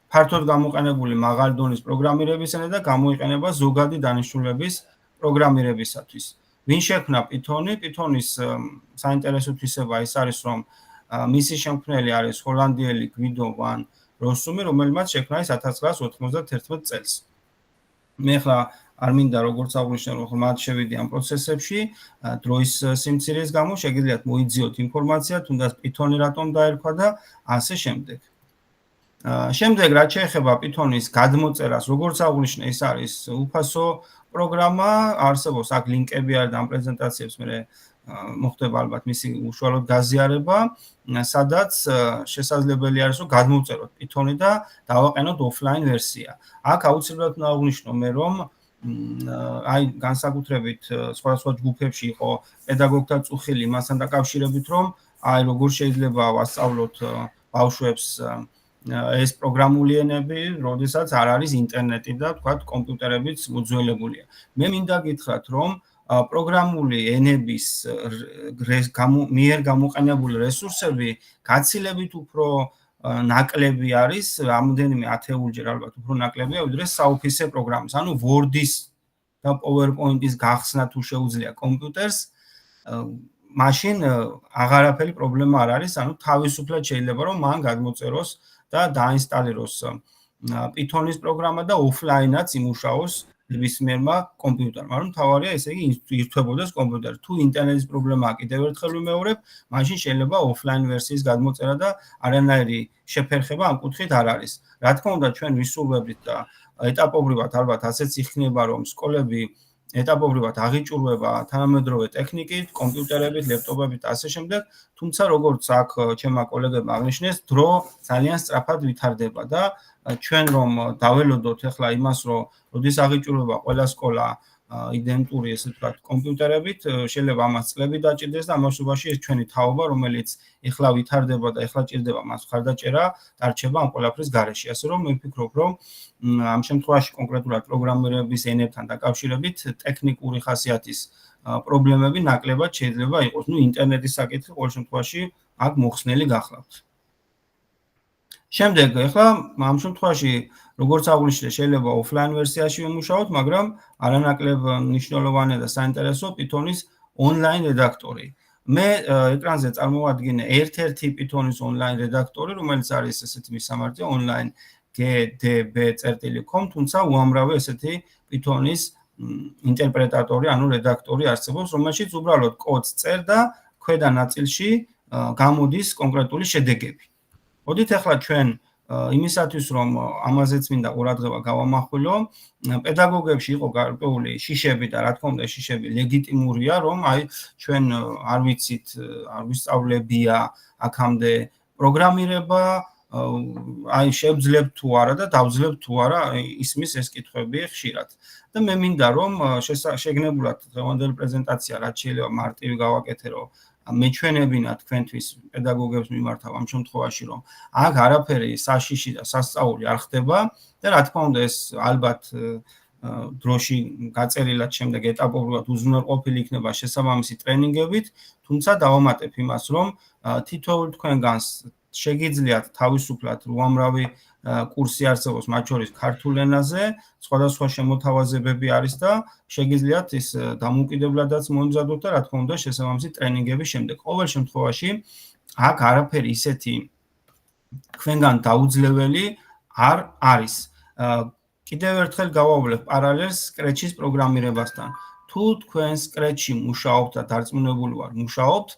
ფართოდ გამოყენებული მაღალი დონის პროგრამირების ენა და გამოიყენება ზოგადი დანიშნულების პროგრამირებისათვის. ვინ შექმნა Python-ი? Python-ის საინტერესო თვისება ის არის, რომ მისი შემქმნელი არის ჰოლანდიელი გვიდო ვან როსუმი, რომელმაც შექმნა ის 1991 წელს. მე ახლა არ მინდა როგორც აღნიშნე, რომ ხმად შევიდი ამ პროცესებში, დროის სიმცირის გამო შეგიძლიათ მოიძიოთ ინფორმაცია, თუნდაც Python-ი რატომ დაერქვა და ასე შემდეგ. შემდეგ რაც შეეხება Python-ის გადმოწერას, როგორც აღნიშნე, ეს არის უფასო პროგრამა, არსებობს აქ ლინკები არის და ამ პრეზენტაციებს მე მოხდება ალბათ მისი უშუალოდ გაზიარება, სადაც შესაძლებელი არის რომ გადმოვწეროთ Python-ი და დავაყენოთ offline ვერსია. აქ აუცილებლად უნდა აღნიშნო მე რომ აი განსაკუთრებით სხვადასხვა ჯგუფებში იყო პედაგოგთა წუხილი მასთან დაკავშირებით რომ აი როგორ შეიძლება ვასწავლოთ ბავშვებს ეს პროგრამული ენები, როდესაც არ არის ინტერნეტი და თქვათ კომპიუტერებიც მოძველებულია. მე მინდა გითხრათ, რომ პროგრამული ენების მიერ გამოყენებული რესურსები გაცილებით უფრო ნაკლები არის, რამოდენიმე ათეულჯერ ალბათ უფრო ნაკლებია, ვიდრე საოფისე პროგრამის. ანუ Word-ის და PowerPoint-ის გახსნა თუ შეუძლია კომპიუტერს, მაშინ აღარაფერი პრობლემა არ არის, ანუ თავისუფლად შეიძლება რომ მან გადმოწეროს და დაინსტალიროს Python-ის პროგრამა და offline-აც იმუშაოს ნებისმიერმა კომპიუტერმა, რომ თავარია ესე იგი ირთვებოდეს კომპიუტერი. თუ ინტერნეტის პრობლემაა კიდევ ერთხელ ვიმეორებ, მაშინ შეიძლება offline ვერსიის გადმოწერა და არანაირი შეფერხება ამ კუთხით არ არის. რა თქმა უნდა, ჩვენ ვისურვებთ და ეტაპობრივად ალბათ ასეც იქნება, რომ სკოლები ეტაპობრივად აღიჭურვება თანამედროვე ტექნიკით, კომპიუტერებით, ლეპტოპებით და ასე შემდეგ, თუმცა როგორც აქ ჩემმა კოლეგებმა აღნიშნეს, დრო ძალიან სწრაფად ვითარდება და ჩვენ რომ დაველოდოთ ახლა იმას, რომ როდის აღიჭურვება ყველა სკოლა იდენტური ესე ვთქვათ კომპიუტერებით, შეიძლება ამას წლები დაჭირდეს და ამასობაში ეს ჩვენი თაობა, რომელიც ახლა ვითარდება და ახლა ჭირდება მას მხარდაჭერა, დარჩება ამ ყველაფრის გარეშე. ასე რომ მე ვფიქრობ, რომ ამ შემთხვევაში კონკრეტულად პროგრამირების ენებთან დაკავშირებით ტექნიკური ხასიათის პრობლემები ნაკლებად შეიძლება იყოს. ნუ ინტერნეტის საკითხი ყოველ შემთხვევაში აქ მოხსნელი გახლავთ. შემდეგ ახლა ამ შემთხვევაში როგორც აღნიშნე შეიძლება offline ვერსიაში ვიმუშაოთ, მაგრამ არანაკლებ მნიშვნელოვანია და საინტერესო Python-ის online რედაქტორი. მე ეკრანზე წარმოვადგინე ერთ-ერთი Python-ის online რედაქტორი, რომელიც არის ესეთი მისამართი online gdb.com, თუმცა უამრავი ესეთი Python-ის ინტერპრეტატორი, ანუ რედაქტორი არსებობს, რომელშიც უბრალოდ კოდს წერ და ქვედა ნაწილში გამოდის კონკრეტული შედეგები. მოდით ახლა ჩვენ იმისათვის რომ ამაზეც მინდა ყურადღება გავამახვილო, პედაგოგებში იყო გარკვეული შიშები და რა თქმა უნდა შიშები ლეგიტიმურია, რომ აი ჩვენ არ ვიცით, არ ვისწავლებია აქამდე პროგრამირება, აი შევძლებთ თუ არა და დავძლებთ თუ არა, ისმის ეს კითხვები ხშირად. და მე მინდა რომ შეგნებულად დღევანდელი პრეზენტაცია რაც შეიძლება მარტივი გავაკეთე, რომ მეჩვენებინა თქვენთვის პედაგოგებს მიმართავ ამ შემთხვევაში, რომ აქ არაფერი საშიში და სასწაული არ ხდება და რა თქმა უნდა ეს ალბათ დროში გაწერილად შემდეგ ეტაპობრივად უზრუნველყოფილი იქნება შესაბამისი ტრენინგებით, თუმცა დავამატებ იმას, რომ თითოეულ თქვენგანს შეგიძლიათ თავისუფლად უამრავი კურსი არსებობს, მათ შორის ქართულ ენაზე, სხვადასხვა შემოთავაზებები არის და შეგიძლიათ ის დამოუკიდებლადაც მოემზადოთ და რა თქმა უნდა შესაბამისი ტრენინგების შემდეგ. ყოველ შემთხვევაში აქ არაფერი ისეთი თქვენგან დაუძლეველი არ არის. კიდევ ერთხელ გავავლებ პარალელს Scratch-ის პროგრამირებასთან. თუ თქვენ Scratch-ში მუშაობთ და დარწმუნებული ვარ, მუშაობთ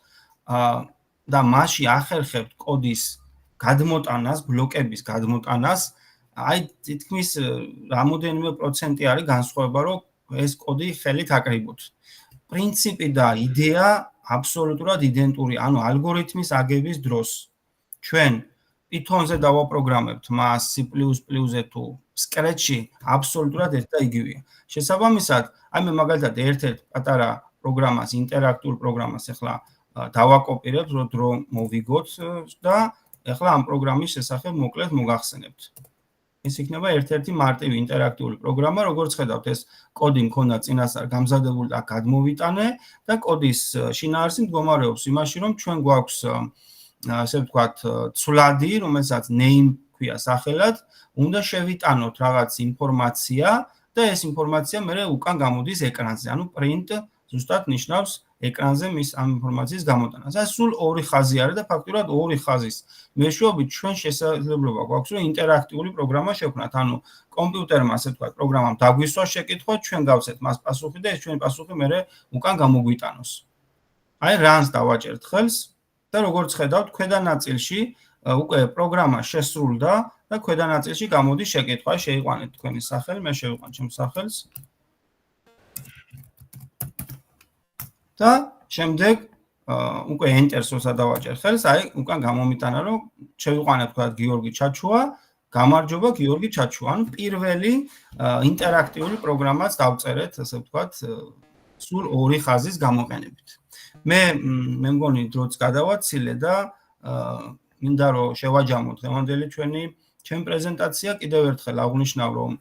და მასში ახერხებთ კოდის გადმოტანას, ბლოკების გადმოტანას, აი თითქმის რამოდენიმე პროცენტი არის განსხვავება, რომ ეს კოდი ხელით აკრიბოთ. პრინციპი და იდეა აბსოლუტურად იდენტური, ანუ ალგორითმის აგების დროს ჩვენ Python-ზე დავაპროგრამებთ მას C++-ზე თუ Scratch-ში აბსოლუტურად ერთ და იგივეა. შესაბამისად, აი მე მაგალითად ერთ-ერთ პატარა პროგრამას, ინტერაქტიულ პროგრამას ახლა დავაკოპირებთ, რომ დრო მოვიგოთ და ახლა ამ პროგრამის შესახებ მოკლედ მოგახსენებთ. ეს იქნება ერთ-ერთი მარტივი ინტერაქტიული პროგრამა, როგორც ხედავთ, ეს კოდი მქონდა წინასწარ გამზადებული და გადმოვიტანე და კოდის შინაარსი მდგომარეობს იმაში, რომ ჩვენ გვაქვს ასე ვთქვათ, ცვლადი, რომელსაც name ქვია სახელად, უნდა შევიტანოთ რაღაც ინფორმაცია და ეს ინფორმაცია მე უკან გამოდის ეკრანზე, ანუ print ზუსტად ნიშნავს ეკრანზე მის ამ ინფორმაციის გამოტანას. ეს სულ ორი ხაზი არის და ფაქტურად ორი ხაზის მეშვეობით ჩვენ შესაძლებლობა გვაქვს, რომ ინტერაქტიული პროგრამა შევქმნათ. ანუ კომპიუტერმა ასე ვთქვათ, პროგრამამ დაგვისვა შეკითხვა, ჩვენ გავცეთ მას პასუხი და ეს ჩვენი პასუხი მე უკან გამოგვიტანოს. აი runs დავაჭერთ ხელს და როგორც ხედავთ, ქვედა ნაწილში უკვე პროგრამა შესრულდა და ქვედა ნაწილში გამოდის შეკითხვა, შეიყვანეთ თქვენი სახელი, მე შევიყვან ჩემს სახელს. და შემდეგ უკვე enter-ს როცა დავაჭერ ხელს, აი უკან გამომიტანა რომ შევიყვანეთ თქვა გიორგი ჩაჩუა, გამარჯობა გიორგი ჩაჩუა. ანუ პირველი ინტერაქტიული პროგრამაც დავწერეთ, ასე ვთქვათ, სულ ორი ხაზის გამოყენებით. მე მგონი დროც გადავაცილე და მინდა რომ შევაჯამოთ დღევანდელი ჩემი პრეზენტაცია. კიდევ ერთხელ აღვნიშნავ რომ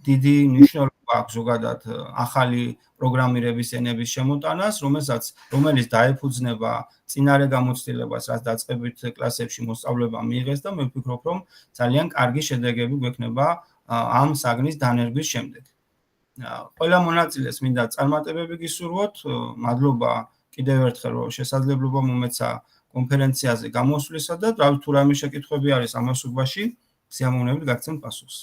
დიდი მნიშვნელობა აქვს ზოგადად ახალი პროგრამირების ენების შემოტანას, რომელიც დაეფუძნება წინარე გამოცდილებას, რაც დაწყებით კლასებში მოსწავლეებმა მიიღეს და მე ვფიქრობ, რომ ძალიან კარგი შედეგები გვექნება ამ საგნის დანერგვის შემდეგ. ყველა მონაწილეს მინდა წარმატებები გისურვოთ. მადლობა კიდევ ერთხელ რომ შესაძლებლობა მომეცა კონფერენციაზე გამოსვლისა და თუ რამე შეკითხვები არის ამასობაში, სიამოვნებით გაგცემთ პასუხს.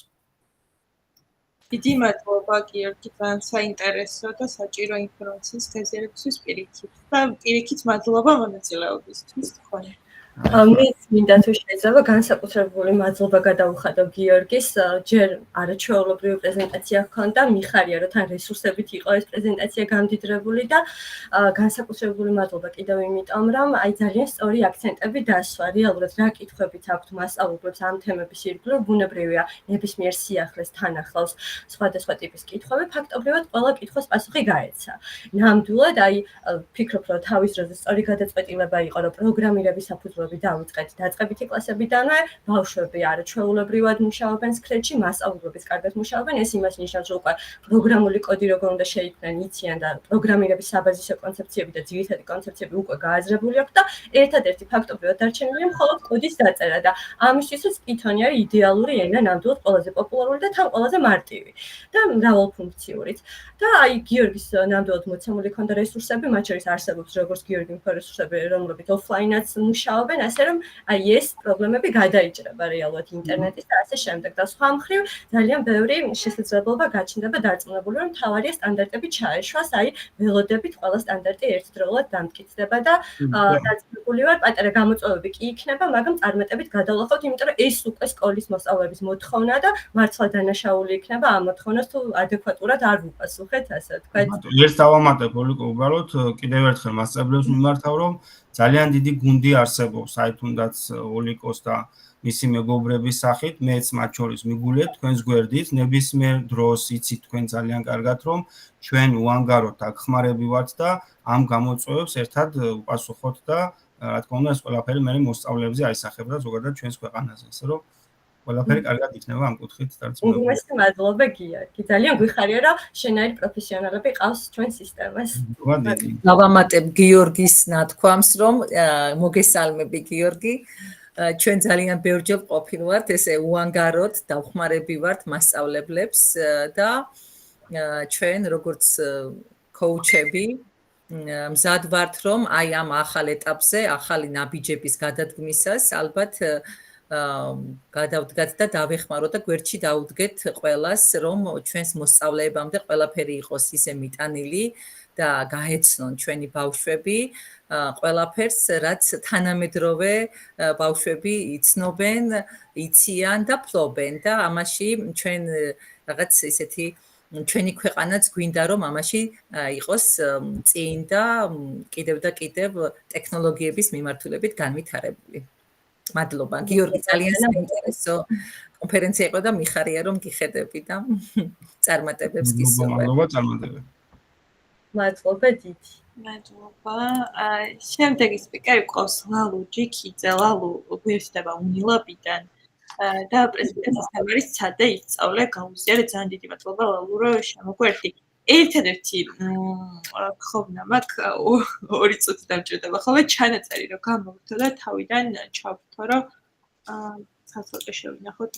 დიდი მადლობა გიორგი, ძალიან საინტერესო და საჭირო ინფორმაციის გაზიარებისთვის პირიქით მადლობა მონაწილეობისთვის თქვენ. მეც მინდა თუ შეიძლება განსაკუთრებული მადლობა გადავუხადო გიორგის, ჯერ არაჩვეულებრივი პრეზენტაცია ჰქონდა, მიხარია რომ თან რესურსებით იყო ეს პრეზენტაცია გამდიდრებული და განსაკუთრებული მადლობა კიდევ იმიტომ რომ აი ძალიან სწორი აქცენტები დასვა, რეალურად რა კითხვებით აქვთ მასწავლებლებს ამ თემების ირგვლივ, ბუნებრივია ნებისმიერ სიახლეს თან ახლავს სხვადასხვა ტიპის კითხვები, ფაქტობრივად ყველა კითხვის პასუხი გაეცა. ნამდვილად აი ვფიქრობ რომ თავის დროზე სწორი გადაწყვეტილება იყო რომ პროგრამირების საფუძვლად დავიწყეთ დაწყებითი კლასებიდანვე, ბავშვები არაჩვეულებრივად მუშაობენ სკრეჩში, მასწავლებლების კარგად მუშაობენ, ეს იმას ნიშნავს, რომ უკვე პროგრამული კოდი როგორ უნდა შეიქმნან, იციან და პროგრამირების საბაზისო კონცეფციები და ძირითადი კონცეფციები უკვე გააზრებული აქვს და ერთადერთი ფაქტობრივად დარჩენილია მხოლოდ კოდის დაწერა და ამისთვისაც Python-ი არის იდეალური ენა, ნამდვილად ყველაზე პოპულარული და თან ყველაზე მარტივი და მრავალფუნქციურიც. და აი გიორგის ნამდვილად მოცემული ქონდა რესურსები, მათ შორის არსებობს როგორც გიორგი რესურსები, რომლებიც ოფლაინაც მუშაობენ, ასე რომ აი ეს პრობლემები გადაიჭრება რეალურად ინტერნეტის და ასე შემდეგ და სხვა მხრივ ძალიან ბევრი შესაძლებლობა გაჩნდება დარწმუნებული რომ თავარია სტანდარტები ჩაეშვას, აი ველოდებით ყველა სტანდარტი ერთდროულად დამტკიცდება და დარწმუნებული ვარ პატარა გამოწვევები კი იქნება, მაგრამ წარმატებით გადავლახავთ, იმიტომ რომ ეს უკვე სკოლის მოსწავლეების მოთხოვნა და მართლა დანაშაული იქნება ამ მოთხოვნას თუ ადეკვატურად არ ვუპასუხეთ, ასე ვთქვათ. ერთ დავამატებ ოლიკო უბრალოდ კიდევ ერთხელ მასწავლებლებს მიმართავ რომ ძალიან დიდი გუნდი არსებობს, აი თუნდაც ოლიკოს და მისი მეგობრების სახით, მეც მათ შორის მიგულეთ თქვენს გვერდით, ნებისმიერ დროს იცით თქვენ ძალიან კარგად რომ ჩვენ უანგაროთ დაგხმარები ვართ და ამ გამოწვევებს ერთად ვპასუხოთ და რა თქმა უნდა ეს ყველაფერი მე მოსწავლეებზე აისახება ზოგადად ჩვენს ქვეყანაზე, ასე რომ ყველაფერი კარგად იქნება ამ კუთხით დარწმუნებული. უგმესი მადლობა გიორგი. ძალიან გვიხარია რომ შენაირი პროფესიონალები ყავს ჩვენ სისტემას. დავამატებ გიორგის ნათქვამს, რომ მოგესალმები გიორგი. ჩვენ ძალიან ბევრჯერ ყოფილვართ, ესე უანგაროდ დავხმარები ვართ მასწავლებლებს და ჩვენ როგორც კოუჩები მზად ვართ, რომ აი ამ ახალ ეტაპზე, ახალი ნაბიჯების გადადგმისას ალბათ გადავდგათ და დავეხმაროთ და გვერდში დაუდგეთ ყველას, რომ ჩვენს მოსწავლეებამდე ყველაფერი იყოს ისე მიტანილი და გაეცნონ ჩვენი ბავშვები ყველაფერს, რაც თანამედროვე ბავშვები იცნობენ, იციან და ფლობენ და ამაში ჩვენ რაღაც ისეთი ჩვენი ქვეყანაც გვინდა რომ ამაში იყოს წინ და კიდევ და კიდევ ტექნოლოგიების მიმართულებით განვითარებული. მადლობა გიორგი, ძალიან საინტერესო კონფერენცია იყო და მიხარია რომ გიხედები და წარმატებებს გისურვებ. მადლობა, წარმატებები. მადლობა დიდი. მადლობა. შემდეგი სპიკერი ყავს ლალუ ჯიქიძე, ლალუ გვერდება უნილაბიდან და პრეზიდენტის თემარის ცადე ისწავლე გაუზიარე, ძალიან დიდი მადლობა ლალუ რომ შემოგვერდი. ერთადერთი ხოვნა მაქვს 2 წუთი დამჭირდება ხოლმე ჩანაწერი რომ გამოვთო და თავიდან ჩავთო რომ ცალ-ცალკე შევინახოთ